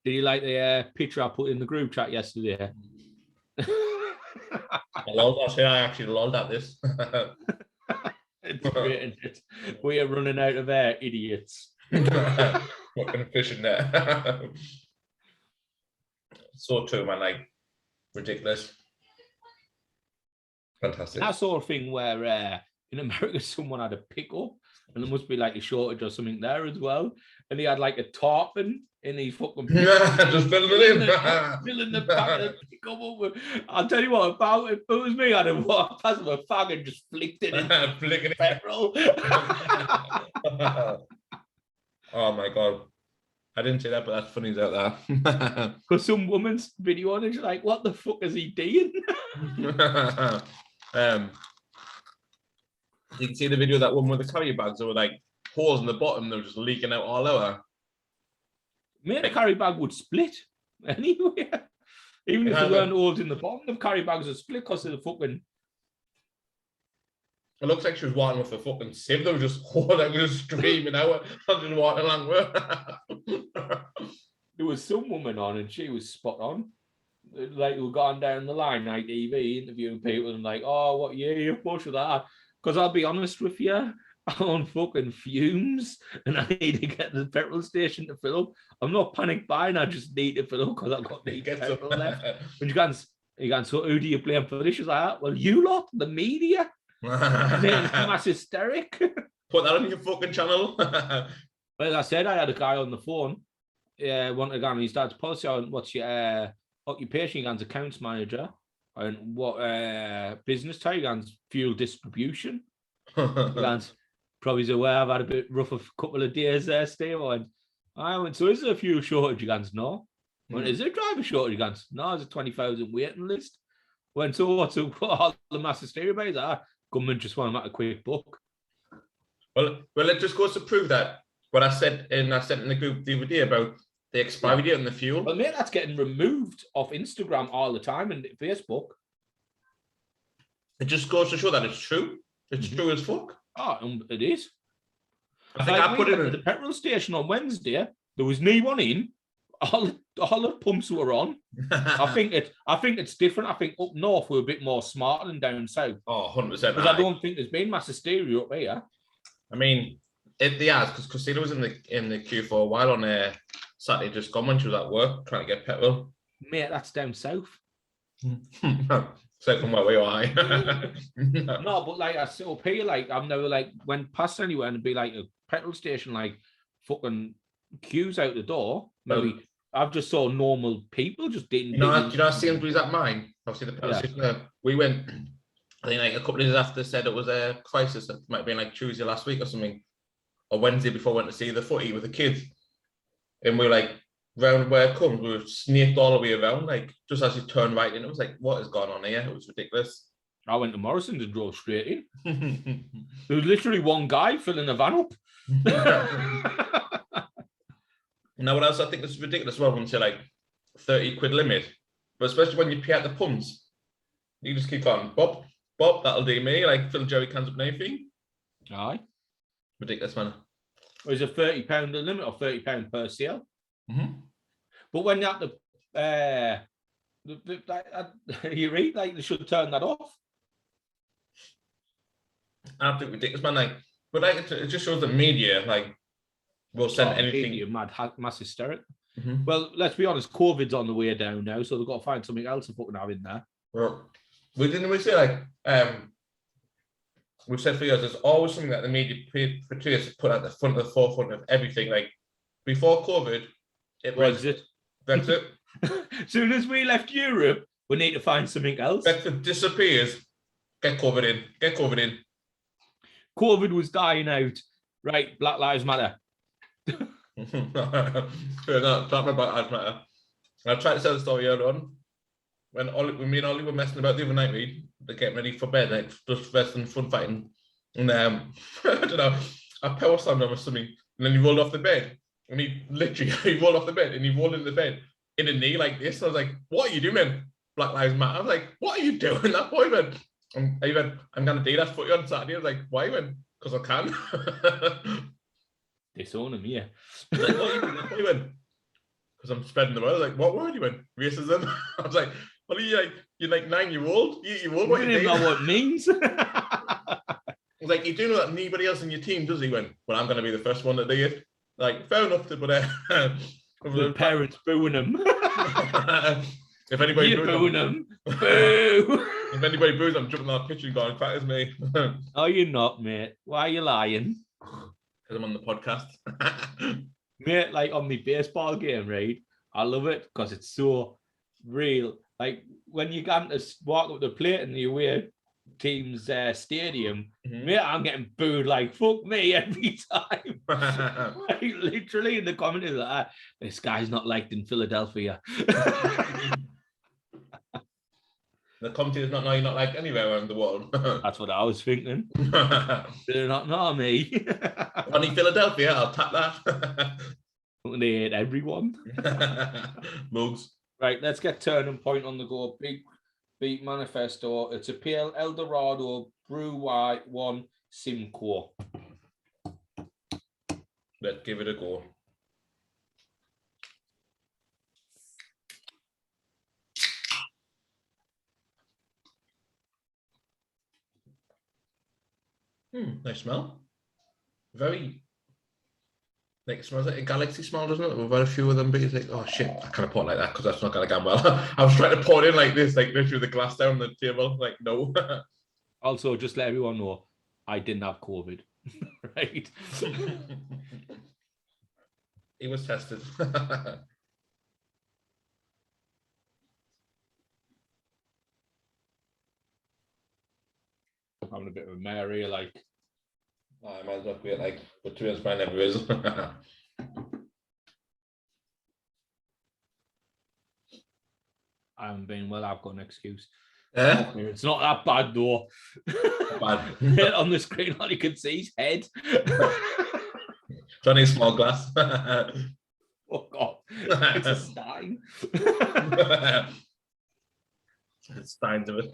Did you like the picture I put in the group chat yesterday? I actually lolled at this. It's great, isn't it? We are running out of air, idiots. Fucking fishing there. So true, man. Like, ridiculous. Fantastic. I saw a thing where in America someone had a pickup and there must be like a shortage or something there as well. And he had like a tarpon in his fucking just filling it in. Filling the back of the pickup. I'll tell you what, about if it was me, I'd have walked past with a fag and just flicked it in flicking it. petrol. Oh my god. I didn't say that, but that's funny out there. Because some woman's video on it, she's like, what the fuck is he doing? You can see the video of that one with the carry bags. There were like holes in the bottom. They were just leaking out all over. Mate, the carry bag would split anyway. Even if there weren't holes in the bottom, the carry bags would split because of the fucking... It looks like she was walking with a fucking sieve. They were just that was just streaming out and just walking along with. There was some woman on and she was spot on. Like, we were going down the line, like TV, interviewing people and like, oh, what year you push with that? Because I'll be honest with you, I'm on fucking fumes and I need to get to the petrol station to fill up. I'm not panic buying, I just need to fill up because I've got the petrol left. And you can, so who do you blame for this? She's like, well, you lot, the media. Mass hysteric. Put that on your fucking channel. Well, as I said, I had a guy on the phone. Wanted to go on his dad's policy on what's your occupation. He goes accounts manager. And what business type? He goes fuel distribution. He goes, probably aware I've had a bit rough a couple of days there, Steve. I went, so is there a fuel shortage? He goes, no. I went, is there a driver shortage? He goes, no, there's a 20,000 waiting list. I went, so what's all the mass hysteria about? Government just want to make a quick buck. Well, it just goes to prove that what I said in the group the other day about the expiry date on the fuel. Well, mate, that's getting removed off Instagram all the time and Facebook. It just goes to show that it's true. It's true as fuck. Oh, it is. I think I put it at the petrol station on Wednesday. There was no one in. All the pumps were on. I think it's different. I think up north we're a bit more smart than down south. Oh, 100%. Because I don't think there's been mass hysteria up here. I mean, they has, because Christina was in the queue for a while on Saturday just gone when she was at work trying to get petrol. Mate, that's down south. So from where we are. No, but like I still up here, like I've never like went past anywhere and it'd be like a petrol station, like fucking queues out the door. Maybe I've just saw normal people just didn't. Do you know Sainsbury's at mine? Obviously the petrol station. We went, I think like a couple of days after they said it was a crisis. It might have been like Tuesday last week or something, or Wednesday before I went to see the footy with the kids. And we were like, round where it comes, we were snaked all the way around, like just as you turn right in, it was like, what is going on here? It was ridiculous. I went to Morrison's and drove straight in. There was literally one guy filling a van up. Now, what else I think is ridiculous? Well, once you're like 30 quid limit, but especially when you pay at the pumps, you just keep on, Bob, that'll do me. Like fill jerry cans up and anything. Aye. Ridiculous, man. Or is it £30 the limit or £30 per sale? Mm-hmm. But when you have to, you read like they should turn that off. Absolutely ridiculous, man. Like, but like it just shows that media like will send anything. Media, mass hysteric. Mm-hmm. Well, let's be honest, COVID's on the way down now, so they've got to find something else to fucking have in there. Well, we say like we've said for years, there's always something that the media portrays to put at the front of the forefront of everything. Like before COVID, it was Brexit. As soon as we left Europe, we need to find something else. Brexit disappears. Get COVID in. Get COVID in. COVID was dying out. Right, Black Lives Matter. We're not talking about Lives Matter. I tried to tell the story earlier on. When me and Ollie were messing about the other night, we were getting ready for bed, like just wrestling, fun fighting. And I don't know, I power slammed him or something, and then he rolled off the bed. And he rolled off the bed and he rolled into the bed in a knee like this. And I was like, what are you doing? Black Lives Matter. I was like, what are you doing? That boy went, I'm going to do that footy on Saturday. I was like, why? He went, because I can. Disown him, yeah. Like, what are you doing? That boy went, because I'm spreading the word. I was like, what word? He went, racism. I was like, what are you like? You're like 9-year-old? 8-year-old? What you don't know what it means. I was like, you do know that anybody else in your team does? He went, well, I'm going to be the first one to do it. Like, fair enough, but the parents booing him. If anybody booing him, boo. If anybody boos, I'm jumping on the pitch and going, crack as me. Oh, you're not, mate. Why are you lying? Because I'm on the podcast. Mate, like on my baseball game, right? I love it because it's so real. Like when you go to walk up the plate in the away team's stadium, mate, I'm getting booed like fuck me every time. Like, literally in the comments, like, this guy's not liked in Philadelphia. The commentators not know you're not liked anywhere around the world. That's what I was thinking. They're not know me. Only Philadelphia, I'll tap that. They hate everyone. Mugs. Right, let's get turning point on the go. Big Beat Manifesto. It's a PL Eldorado Brew White 1 Simcoe. Let's give it a go. Nice smell. Very, like, it smells like a galaxy smell, doesn't it? We've had a few of them, but you think, oh shit, I can't pour it like that because that's not going to go well. I was trying to pour it in like this, like literally with the glass down the table. Like, no. Also, just let everyone know, I didn't have COVID. Right? He was tested. Having a bit of a Mary, like. I might as well be like, but to be honest, mine never is. I haven't been well. I've got an excuse. Yeah? It's not that bad though. Not bad. On the screen, all you can see is head. Johnny small glass. Oh God, it's a Stein. It's Stein to it.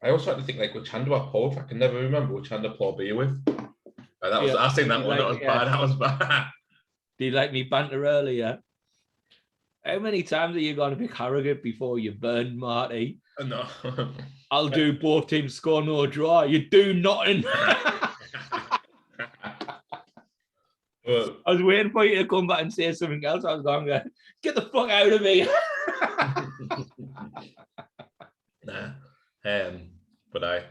I always try to think like which hand do I pour with? I can never remember which hand I pour beer with. That was, I think that one. That was bad. That was bad. Did you like me banter earlier? How many times are you going to be arrogant before you burn, Marty? No. I'll do both teams score no draw. You do nothing. I was waiting for you to come back and say something else. I was going, get the fuck out of me. Nah. But I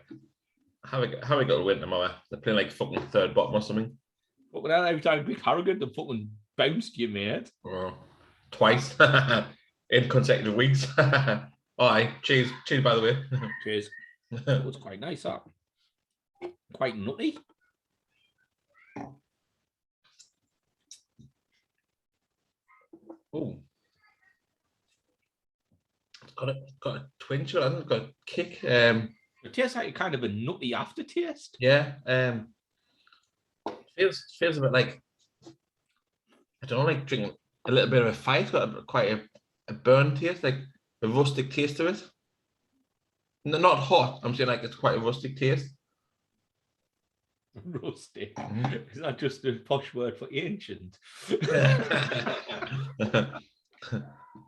have a little win tomorrow. They're playing like fucking third bottom or something. Fucking hell, every time Big Harrogate, they fucking bounced you, mate. Twice in consecutive weeks. All right, cheers, by the way. Cheers. It was quite nice, that. Quite nutty. Oh, it's got a twinge, I think it's got a kick. It tastes like kind of a nutty aftertaste. Yeah. Feels a bit like, I don't know, like drinking a little bit of a fight. It's got quite a burn taste, like a rustic taste to it. No, not hot. I'm saying like it's quite a rustic taste. Rustic. Is that just a posh word for ancient?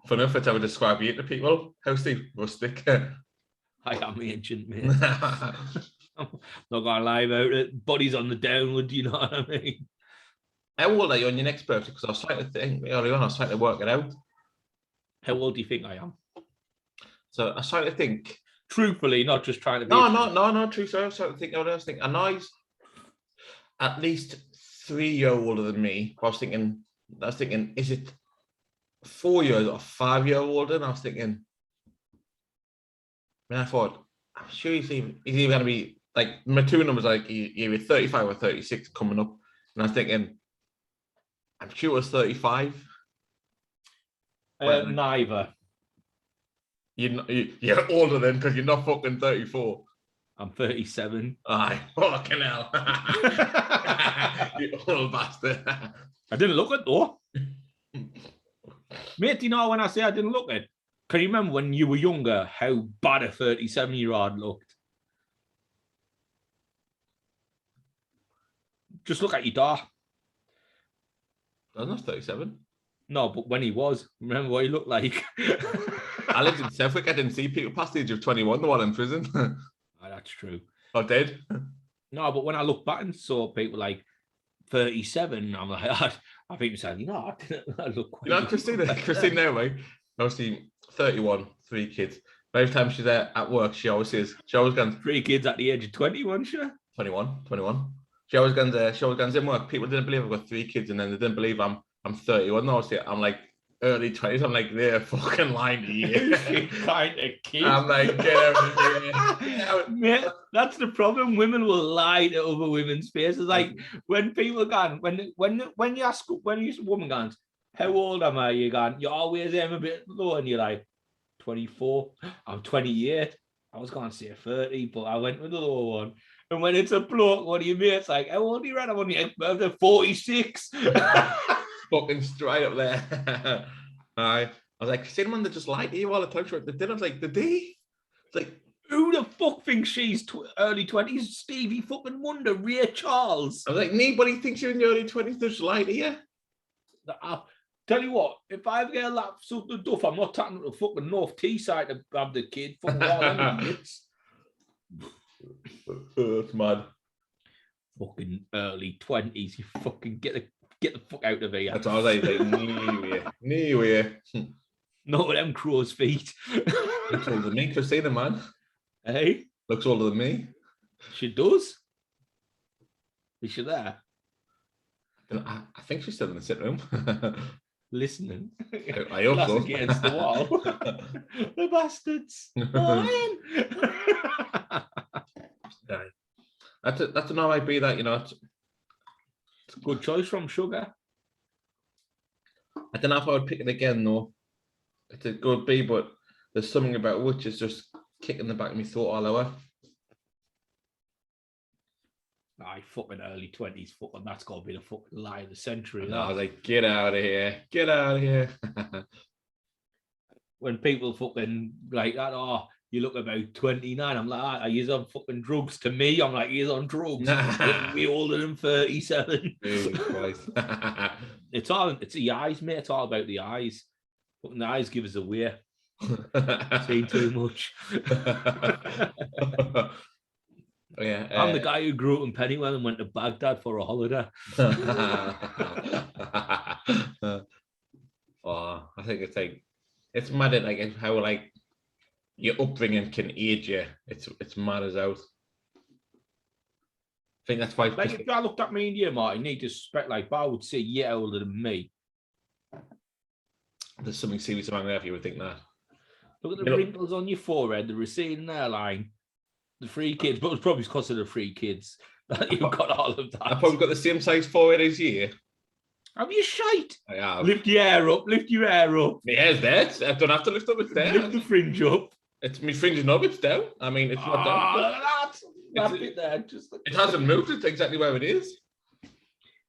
For enough, it's how we describe you to people. How's the rustic? I am ancient, mate. I'm not gonna lie about it. Body's on the downward, you know what I mean? How old are you on your next birthday? Because I was trying to think early on, I was trying to work it out. How old do you think I am? So I was trying to think. Truthfully, not just trying to be. No, true. So I was trying to think. I was thinking, I know he's at least 3 years older than me. I was thinking, is it 4 years or 5 years older? And I was thinking, I thought, I'm sure he's either going to be like, my two numbers like either 35 or 36 coming up. And I was thinking, I'm sure it was 35. Neither. You're older then because you're not fucking 34. I'm 37. Aye, fucking hell. You old bastard. I didn't look it though. Mate, do you know when I say I didn't look it? Can you remember when you were younger how bad a 37-year-old looked? Just look at your dad. I was not 37. No, but when he was, remember what he looked like? I lived in Southwick. I didn't see people past the age of 21 while in prison. Oh, that's true. I did. No, but when I look back and saw people like 37, I'm like, I think saying, you know, I look quite. You know, Christine now, right? Obviously 31, 3 kids. But every time she's there at work, she always goes 3 kids at the age of 21, sure. 21. She always goes in work. People didn't believe I've got 3 kids, and then they didn't believe I'm 31. Obviously, I'm like early 20s. I'm like, they're fucking lying to you. Kind of kid. I'm like, get out of here. Mate, that's the problem. Women will lie to other women's faces. Like when people go, when you ask, when a woman goes, how old am I? You gone, you always aim a bit low, and you're like, 24. I'm 28. I was going to say 30, but I went with the lower one. And when it's a bloke, what do you mean? It's like, how old are you? I'm only 46. Fucking straight up there. I was like, seen one that just lied to you all the time. They did. I was like, did they? It's like, who the fuck thinks she's early 20s? Stevie fucking Wonder, Ray Charles. I was like, nobody thinks you're in your early 20s. They just lie to you. I'll tell you what, if I ever get a lapse of the duff, I'm not taking the fucking North Teesside to have the kid. Fucking all them idiots. It's mad. Fucking early 20s. You fucking get the fuck out of here. That's all I was like, new way. Not with them crow's feet. Looks older than me, Christina, man. Hey? Looks older than me. She does? Is she there? I think she's still in the sitting room. Listening. I hope so. Against the wall. The bastards. That's an alright be that, you know. It's a good choice from Sugar. I don't know if I would pick it again though. It's a good B, but there's something about which is just kicking the back of my throat all over. Aye, fucking early 20s, fucking that's got to be the fucking lie of the century. I was like, get out of here, get out of here. When people fucking like that, oh, you look about 29, I'm like, he's on fucking drugs. To me, I'm like, he's on drugs. Be older than 37. It's the eyes, mate. It's all about the eyes. Fucking the eyes give us away. Seen too much. Oh, yeah. I'm the guy who grew up in Pennywell and went to Baghdad for a holiday. Oh, I think it's mad at like how like your upbringing can age you. It's mad as out. I think that's why. Like if I looked at me and you, Martin, need to suspect like I would say you're older than me. There's something serious around there if you would think that. Look at the wrinkles on your forehead, the receding hairline, the 3 kids, but it's probably because of the 3 kids that you've got all of that. I've probably got the same size forehead as you. Have you shite? I have. Lift your hair up, lift your hair up. My hair's there. I don't have to lift up, it's there. Lift the fringe up. It's my fringe and up, it's down. I mean, it's not down. That bit there. Just it hasn't moved, it's exactly where it is.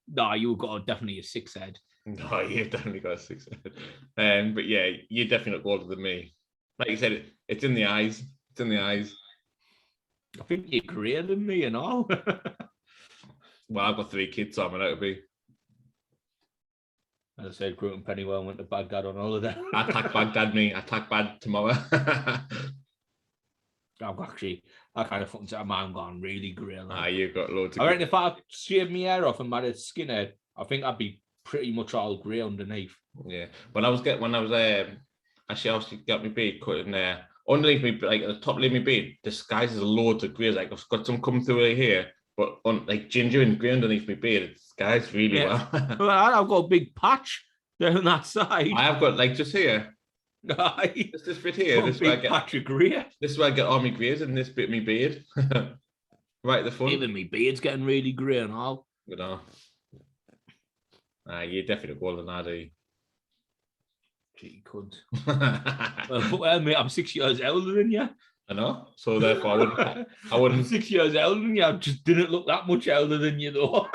No, you've got definitely a 6 head. No, you've definitely got a 6 head. But yeah, you're definitely not older than me. Like you said, it's in the eyes. It's in the eyes. I think you're greater than me and all. Well, I've got 3 kids, so I'm allowed to be. As I said, grew up in Pennywell and went to Baghdad on holiday. Attack Baghdad, me. Attack Bad tomorrow. I kind of fucking said, I'm gone really grey. Like. You've got loads of... I reckon if I shaved my hair off and made it skinhead, I think I'd be pretty much all grey underneath. Yeah. When I was actually got my beard cut in there. Underneath me, like at the top of my beard, disguises loads of grey. Like I've got some coming through right here, but on like ginger and grey underneath my beard, it disguises really well. Well, I've got a big patch down that side. I have got like just here. This bit here. This big patch of grey. This is where I get all my greys in this bit of my beard. Right at the front. Even my beard's getting really grey and all. You know. You're definitely older than I do. Gee, cunt. Well, mate, I'm 6 years older than you. I know. So therefore, I wouldn't. I'm 6 years older than you. I just didn't look that much older than you, though.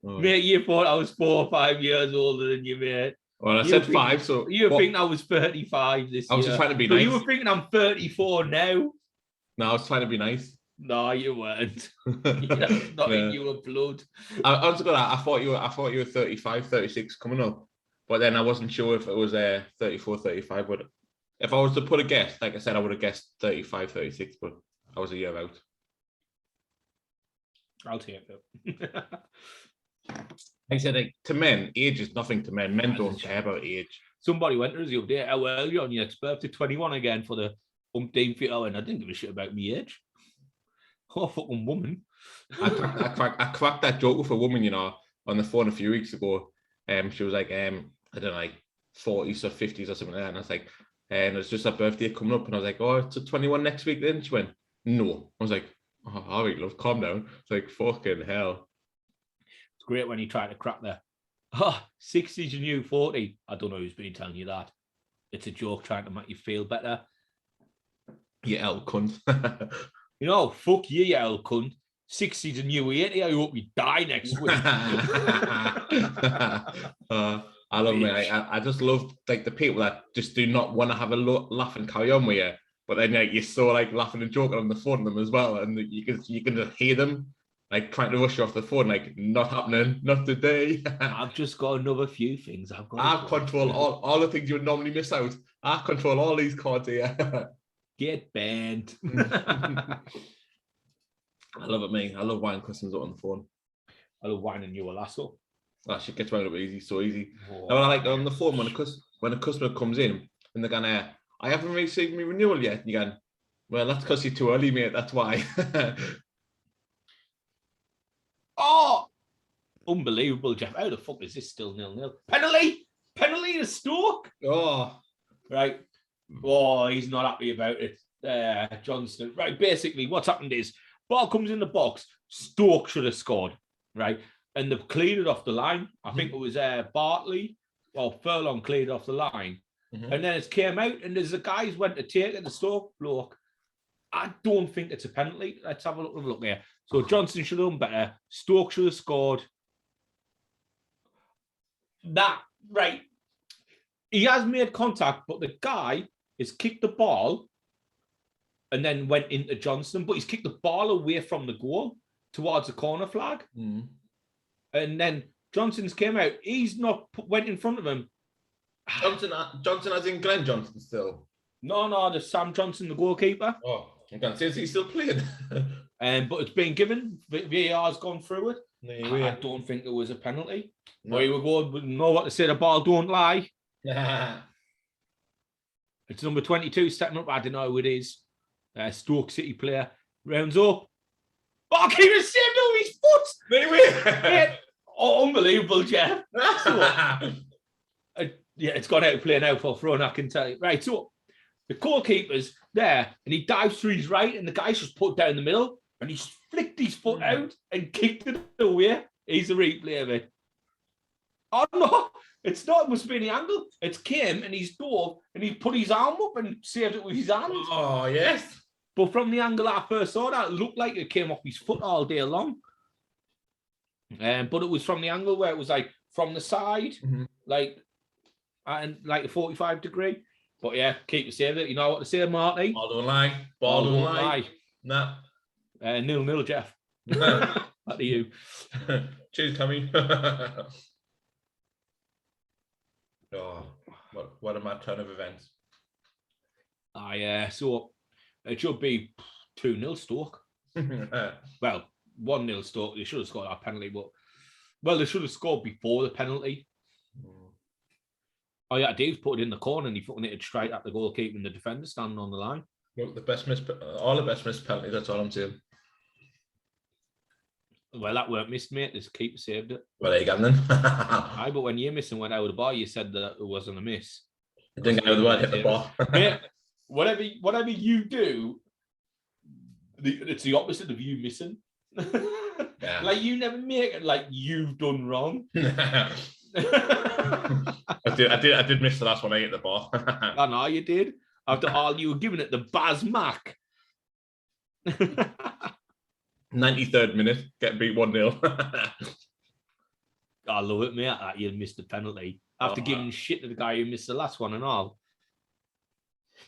Mate, you thought I was 4 or 5 years older than you, mate. Well, I said 5, so... You were thinking I was 35 this year. I was just trying to be nice. You were thinking I'm 34 now. No, I was trying to be nice. No, you weren't. Not in your blood. I was gonna. I thought you were 35, 36 coming up, but then I wasn't sure if it was 34, 35. But if I was to put a guess, like I said, I would have guessed 35, 36, but I was a year out. I'll take it. I said, like, to men, age is nothing to men. Men don't care about age. Somebody went to us the other day, how well you're on your next birthday, 21 again for the umpteenth year, and I didn't give a shit about me age. Oh, fucking woman. I cracked that joke with a woman, you know, on the phone a few weeks ago. She was like, I don't know, like 40s or 50s or something like that. And I was like, and it's just her birthday coming up. And I was like, oh, it's a 21 next week then? She went, no. I was like, oh, all right, love, calm down. It's like, fucking hell. It's great when you try to crack there. Oh, 60's your new 40. I don't know who's been telling you that. It's a joke trying to make you feel better. You hell cunt. You know, fuck you, you hell cunt. 60's a new 80. I hope you die next week. I love it. I just love like the people that just do not want to have a laugh and carry on with you, but then like you're so like laughing and joking on the phone to them as well, and you can just hear them like trying to rush you off the phone, like not happening, not today. I've just got another few things I've control all the things you would normally miss out. I control all these cards here. Get banned. I love it, mate. I love winding customers up on the phone. I love winding you a lasso. That shit gets wound up easy, so easy. Oh. Now, I like on the phone when a customer comes in and they're going, I haven't received my renewal yet. And you're going, well, that's because you're too early, mate. That's why. Oh, unbelievable, Jeff. How the fuck is this still 0-0? Penalty to Stoke. Oh, right. Oh, he's not happy about it. Johnston. Right. Basically, what's happened is ball comes in the box. Stoke should have scored. Right. And they've cleared it off the line. I think it was Bartley or Furlong cleared off the line. And then it came out, and there's the guys went to take it, the Stoke bloke. I don't think it's a penalty. Let's have a look here. So Johnson should have done better. Stoke should have scored. That, right. He has made contact, but the guy has kicked the ball and then went into Johnson, but he's kicked the ball away from the goal towards the corner flag. And then Johnson's came out. He's not went in front of him. Johnson as in Glenn Johnson still? No, there's Sam Johnson, the goalkeeper. Oh, I can't say he's still playing. But it's been given. VAR's gone through it. No, I don't think it was a penalty. No. Or you would go, know what to say, the ball don't lie. It's number 22 stepping up. I don't know who it is. Stoke City player. Rounds up. Oh, keeper saved over his foot. Anyway. Oh, unbelievable, Jeff. So, yeah, it's gone out of play now for throwing, I can tell you. Right, so the goalkeeper's there and he dives through his right and the guy's just put down the middle and he's flicked his foot out and kicked it away. He's a replay of it. Oh, no, it's not. It must be the angle. It's Kim and he's dove and he put his arm up and saved it with his hand. Oh, yes. But from the angle I first saw that, it looked like it came off his foot all day long. But it was from the angle where it was like from the side, like a 45 degree. But yeah, keep it saved it. You know what to say, Marty? Ball don't lie. Ball don't lie. Nah. 0-0, Jeff. Back to you. Cheers, Tommy. Oh, what a mad turn of events. So it should be 2-0 Stoke. Well, 1-0 Stoke. They should have scored that penalty, but they should have scored before the penalty. Oh yeah, Dave's put it in the corner and he fucking hit it straight at the goalkeeper and the defender standing on the line. Look, all the best missed penalties. That's all I'm saying. Well, that weren't missed, mate. This keeper saved it. Well, there you go then. Aye, but when you missed and went out of the bar, you said that it wasn't a miss. I didn't get out of the bar, hit the bar. Mate, whatever you do, it's the opposite of you missing. Yeah. Like you never make it like you've done wrong. I did miss the last one. I hit the bar. I know you did. After all, you were giving it the Baz Mac. 93rd minute, get beat 1-0. I love it, mate. That you missed the penalty after giving shit to the guy who missed the last one and all.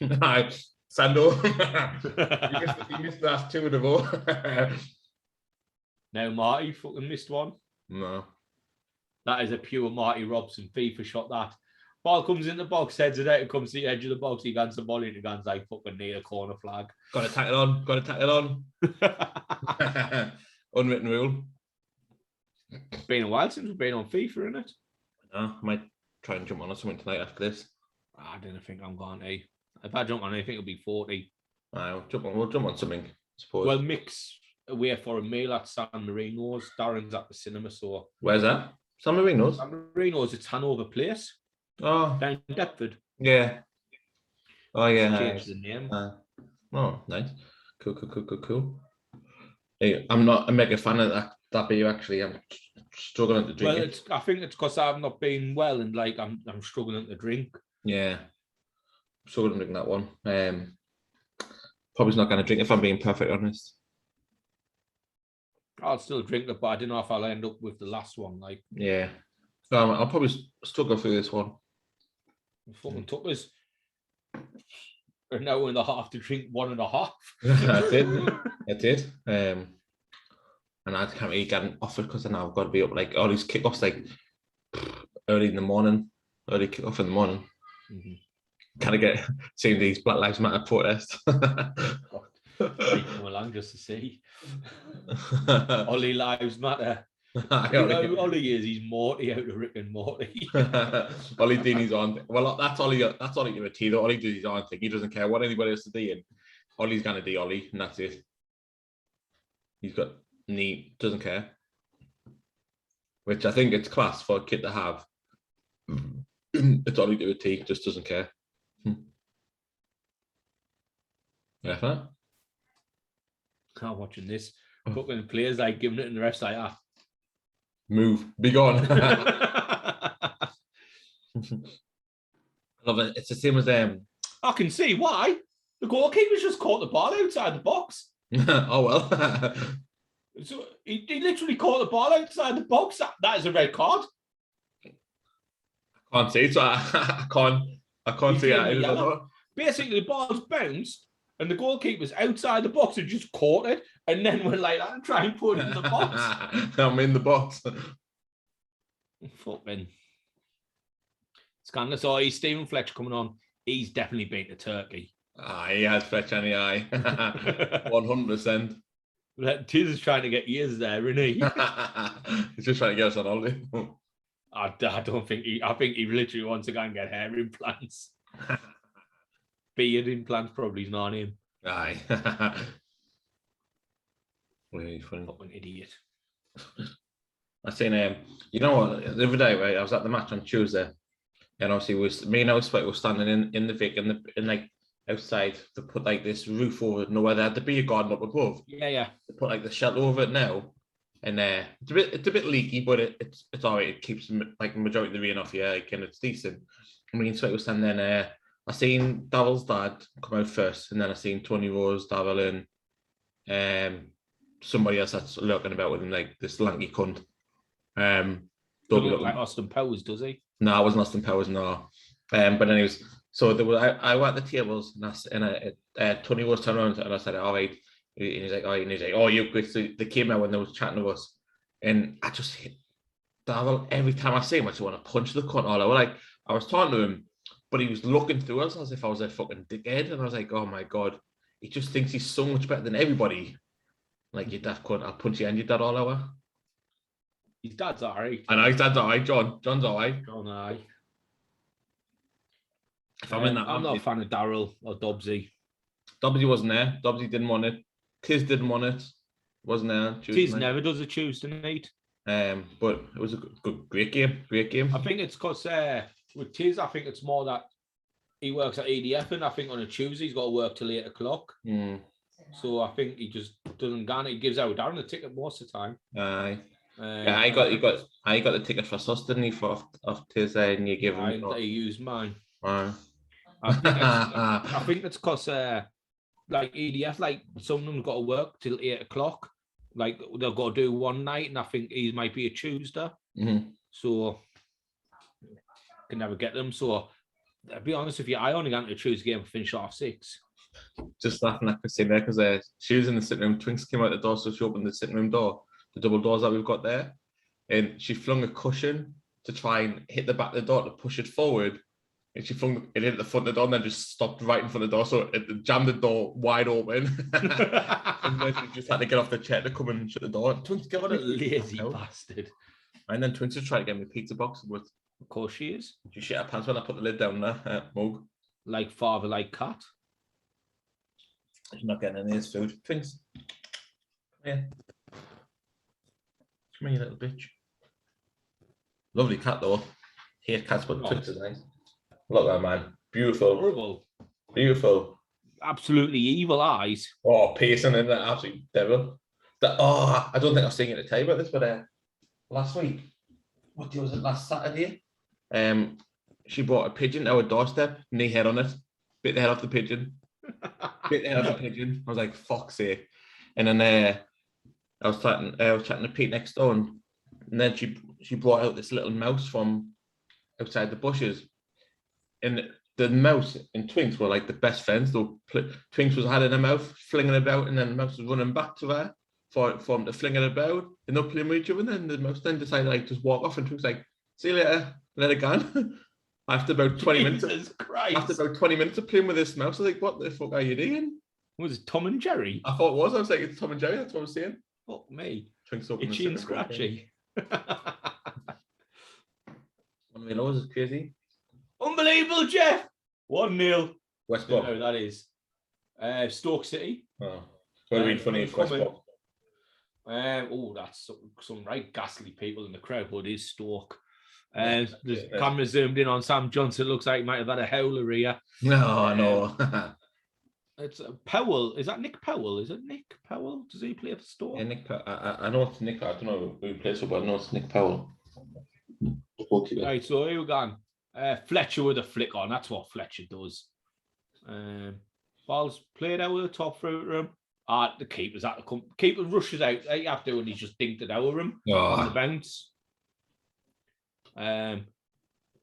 Sando, he missed the last two in a row. Now Marty fucking missed one. No. That is a pure Marty Robson FIFA shot. That ball comes in the box, heads it out, it comes to the edge of the box. He gets the ball in, the gun's like fucking near a corner flag. Got to tack it on. Unwritten rule. It's been a while since we've been on FIFA, isn't it? I might try and jump on something tonight after this. I didn't think I'm going to. If I jump on anything, it'll be 40. We'll jump on something, I suppose. Well, Mick's away for a meal at San Marino's. Darren's at the cinema, so. Where's that? San Marino's? San Marino's, it's Hanover Place. Oh. Down in Deptford. Yeah. Oh, yeah. Change the name. Oh, nice. Cool. Hey, I'm not a mega fan of that beer, actually. I'm struggling to drink it. I think it's because I've not been well and like I'm struggling to drink. Yeah. Struggling to drink that one. Probably not going to drink if I'm being perfectly honest. I'll still drink it, but I don't know if I'll end up with the last one. Like, yeah. I'll probably still go through this one. It fucking took us an hour and a half to drink 1.5. I did. And I can't really get off it because I know I've got to be up like all these kickoffs like early kickoff in the morning. Mm-hmm. Kind of get seeing these Black Lives Matter protests. Come along just to see. Ollie Lives Matter. You know, Ollie is, he's Morty out of Rick and Morty. Ollie doing his own thing. Well, that's Ollie in a tea. Ollie does his own thing. He doesn't care what anybody else is doing. Ollie's gonna do Ollie, and that's it. He's got doesn't care. Which I think it's class for a kid to have. It's Ollie do a tea, just doesn't care. Yeah. I'm watching this. Fucking players like giving it and the rest like that. Move, be gone. I love it. It's the same as I can see why. The goalkeeper's just caught the ball outside the box. Oh well. So he literally caught the ball outside the box. That is a red card. I can't see it, so I can't see it. Basically, the ball's bounced and the goalkeeper's outside the box and just caught it and then went like that and try and put it in the box. I'm in the box. Fucking scandalous. Oh, he's Stephen Fletcher coming on. He's definitely been to Turkey. He has Fletcher in the eye. 100%. Tiz is trying to get years there, isn't he? He's just trying to get us on holiday. I don't think I think he literally wants to go and get hair implants. Beard implants probably is not him. Aye. Really funny. Fucking idiot. I seen you know what, the other day, right? I was at the match on Tuesday, and obviously me and Elspeth were standing in the Vic in like outside to put like this roof over it, where they had the beer garden up above. Yeah. They put like the shelter over it now. And it's a bit leaky, but it's all right. It keeps like the majority of the rain off, and it's decent. And me and Sweat was standing there. I seen Daryl's dad come out first, and then I seen Tony Rose, Daryl, and somebody else that's lurking about with him, like this lanky cunt. Doesn't look like Austin Powers, does he? No, it wasn't Austin Powers, no. But anyways, so there was I went at the tables, and Tony Rose turned around and I said, all right. And he's like, oh, you're good. So they came out when they was chatting to us, and I just hit Daryl every time I see him. I just want to punch the cunt all over. I was talking to him, but he was looking through us as if I was a fucking dickhead, and I was like, oh my god, he just thinks he's so much better than everybody. Like, your dad cunt, I'll punch you and your dad all over. His dad's alright. I know his dad's alright. John's alright. John, aye. If I'm in that, I'm not a fan of Daryl or Dobbsy. Dobbsy wasn't there. Dobbsy didn't want it. Tiz didn't want it. Wasn't there. Tiz never does a Tuesday night. But it was a great game. Great game. I think it's because with Tiz, I think it's more that he works at ADF, and I think on a Tuesday he's got to work till 8 o'clock. So I think he just doesn't go. He gives out Darren the ticket most of the time. Aye. I got the ticket for sus, didn't he? For off Tiz, and you give him. I used mine. Aye. I think it's because like EDF, like some of them got to work till 8 o'clock. Like they've got to do one night, and I think he might be a Tuesday. So can never get them. So I'll be honest with you, I only got to choose game and finish off 6. Just laughing at Christine there because she was in the sitting room. Twinks came out the door, so she opened the sitting room door, the double doors that we've got there, and she flung a cushion to try and hit the back of the door to push it forward. And she flung it hit the front of the door and then just stopped right in front of the door. So it jammed the door wide open. And then she just had to get off the chair to come and shut the door. Twins, what a lazy bastard. And then Twins just tried to get me a pizza box. But of course she is. She shit her pants when I put the lid down there. Mug. Like father, like cat. She's not getting any of his food. Twins. Come here. Come here, you little bitch. Lovely cat though. Hate cats, but Twins is nice. Look at that, man. Beautiful. Horrible. Beautiful. Absolutely evil eyes. Oh, piercing in that absolute devil. I don't think I was saying it to tell you about this, but last week, what day was it? Last Saturday? She brought a pigeon to our doorstep, knee head on it, bit the head off the pigeon. Bit the head off the pigeon. I was like, fuck's sake. And then I was chatting to Pete next door, and then she brought out this little mouse from outside the bushes. And the mouse and Twinks were like the best friends. Twinks was had in her mouth, flinging it about, and then the mouse was running back to her for him to fling it about. And they're playing with each other. And then the mouse then decided to like just walk off, and Twinks like, see you later, let it go. After about 20 minutes. After about 20 minutes of playing with this mouse, I was like, what the fuck are you doing? Was it Tom and Jerry? I thought it was. I was like, it's Tom and Jerry. That's what I was saying. Fuck me. Twinks open Itchy and scratchy. One of my nose is crazy. Unbelievable, Jeff. 1-0. West Brom. No, that is Stoke City. Oh, would have been funny if West Brom. That's some right ghastly people in the crowd, but it is Stoke. The camera zoomed in on Sam Johnson. It looks like he might have had a howler here. No. It's Powell. Is that Nick Powell? Is it Nick Powell? Does he play for Stoke? Yeah, Nick Powell. I know it's Nick. I don't know who plays for, but I know it's Nick Powell. Right, so here we go. Fletcher with a flick on. That's what Fletcher does. Ball's played out of the top through room. The keeper's at the keeper rushes out. They have to, and he's just dinked it out of him on the bounce.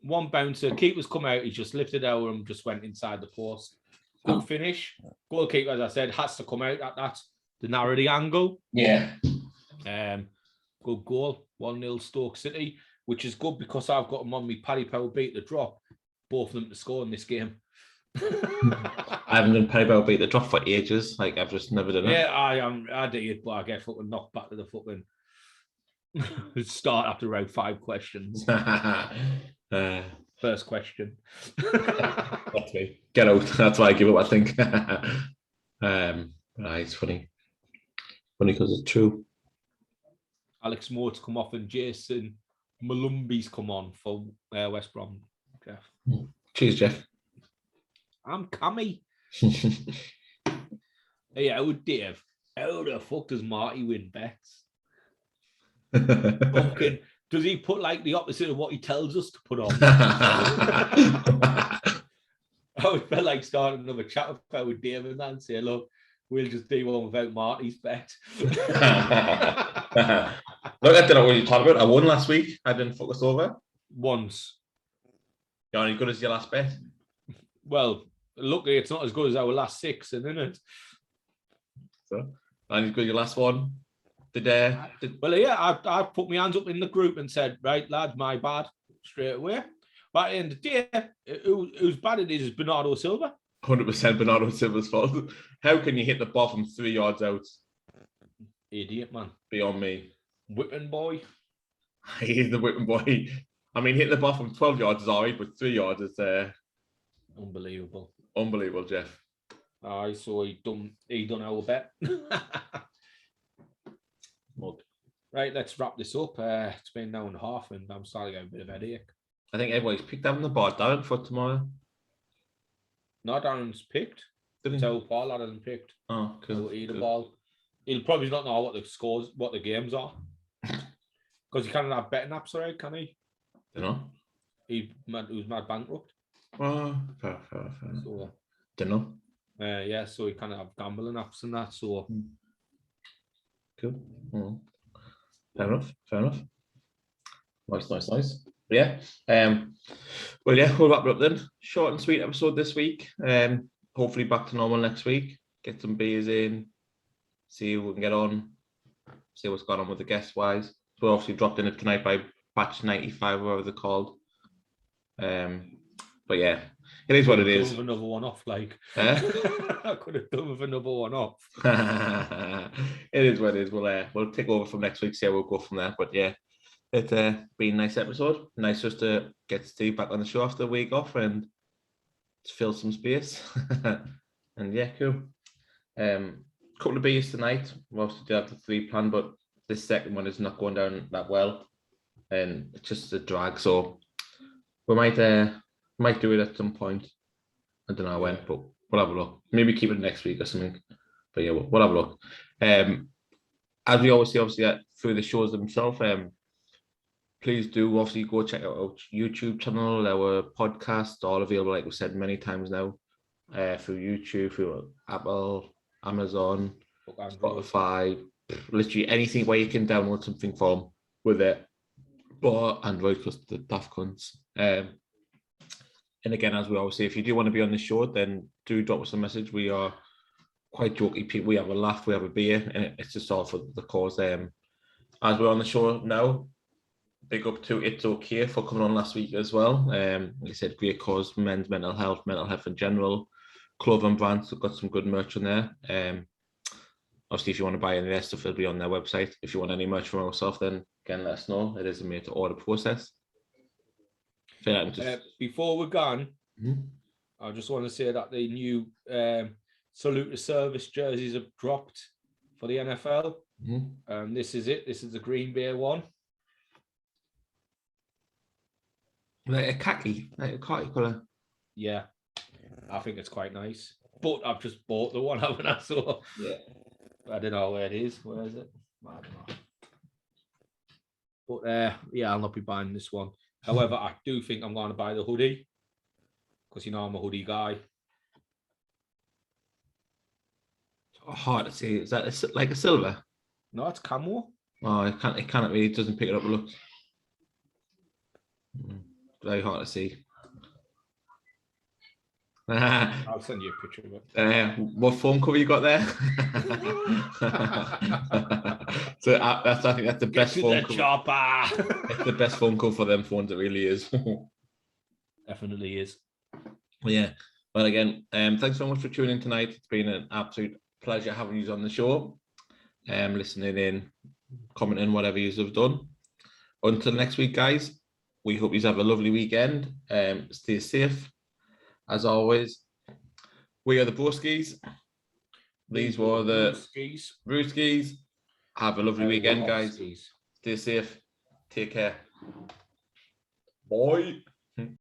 One bouncer, keeper's come out. He just lifted out of him, just went inside the post. Good finish. Goalkeeper, as I said, has to come out at that to narrow the angle. Yeah. Good goal. 1-0 Stoke City, which is good because I've got them on me Paddy Power beat the drop. Both of them to score in this game. I haven't done Perry Bell beat the drop for ages. Like I've just never done it. Yeah, I do it, but I get fucking knocked back to the fucking start after around 5 questions. First question. That's me. Get out. That's why I give up, I think. It's funny. Funny because it's true. Alex Moore's come off and Jason Malumbi's come on for West Brom, Jeff. Cheers, Jeff. I'm Cammy. Hey, Dave, how the fuck does Marty win bets? Fucking, does he put like the opposite of what he tells us to put on? I would feel like starting another chat with Dave and that and say, look, we'll just do one without Marty's bet. Look, I don't know what you're talking about. I won last week. I didn't fuck us over. Once. You're only good as your last bet. Well, luckily it's not as good as our last 6, isn't it? So, and as good as your last one. Well, yeah, I put my hands up in the group and said, right, lads, my bad, straight away. But at the end of the day, whose bad it is Bernardo Silva. 100% Bernardo Silva's fault. How can you hit the ball from 3 yards out? Idiot, man. Beyond me. Whipping boy. He's the whipping boy. I mean, hitting the ball from 12 yards is all right, but 3 yards is unbelievable. Unbelievable, Jeff. Aye, so he done our bet. Right, let's wrap this up. It's been an hour and a half, and I'm starting to get a bit of a headache. I think everybody's picked up on the board, Darren, for tomorrow. No, Darren's picked. So Paul hasn't picked. Oh, cool. He'll eat the ball. He'll probably not know what the scores, what the games are, because he can't have betting apps, right? Can he? You know. He was mad bankrupt. Oh, fair. So, don't know. Yeah, so he can't have gambling apps and that. So. Cool. Mm. Fair enough. Nice. Yeah. Well, yeah, we'll wrap it up then. Short and sweet episode this week. Hopefully back to normal next week. Get some beers in. See who we can get on. See what's going on with the guest wise. So we obviously dropped in it tonight by batch 95, whatever they're called. But yeah, it is what it is. Another one off, like. I could have done with another one off. It is what it is. We'll take over from next week, see how we'll go from there. But yeah, it's been a nice episode. Nice just to get Steve back on the show after a week off and fill some space. And yeah, cool. Couple of beers tonight. We obviously do have the 3 planned, but this second one is not going down that well, and it's just a drag. So we might do it at some point. I don't know when, but we'll have a look. Maybe keep it next week or something. But yeah, we'll have a look. As we always say, obviously through the shows themselves, please do obviously go check out our YouTube channel, our podcast, all available, like we've said many times now, through YouTube, through Apple, Amazon, Spotify, literally anything where you can download something from with it. But Android, because the daft cunts. And again, as we always say, if you do want to be on the show, then do drop us a message. We are quite jokey people. We have a laugh, we have a beer, and it's just all for the cause. As we're on the show now, big up to It's Okay for coming on last week as well. Like I said, great cause, men's mental health in general. Clothing brands, we've got some good merch on there. Obviously, if you want to buy any of their stuff, it'll be on their website. If you want any merch from ourselves, then again, let us know. It is a made-to-order process. Before we're gone, I just want to say that the new Salute to Service jerseys have dropped for the NFL. This is it. This is the Green Bay one. Like a khaki colour. Yeah, I think it's quite nice. But I've just bought the one, haven't I? So yeah, I don't know where it is. Where is it? I don't know. But yeah, I'll not be buying this one. However, I do think I'm going to buy the hoodie because, you know, I'm a hoodie guy. Hard to see. Is that like a silver? No, it's camo. Oh, it can't really. It doesn't pick it up. Look, very hard to see. I'll send you a picture of it. What phone cover you got there? So I think that's the best phone cover. Chopper. It's the best phone cover for them phones. It really is. Definitely is. Well, yeah. But again, thanks so much for tuning in tonight. It's been an absolute pleasure having you on the show, listening in, commenting, whatever you have done. Until next week, guys, we hope you have a lovely weekend. Stay safe. As always, we are the Broskis. These were the Brewskis. Have a lovely weekend, guys. Stay safe. Take care. Bye.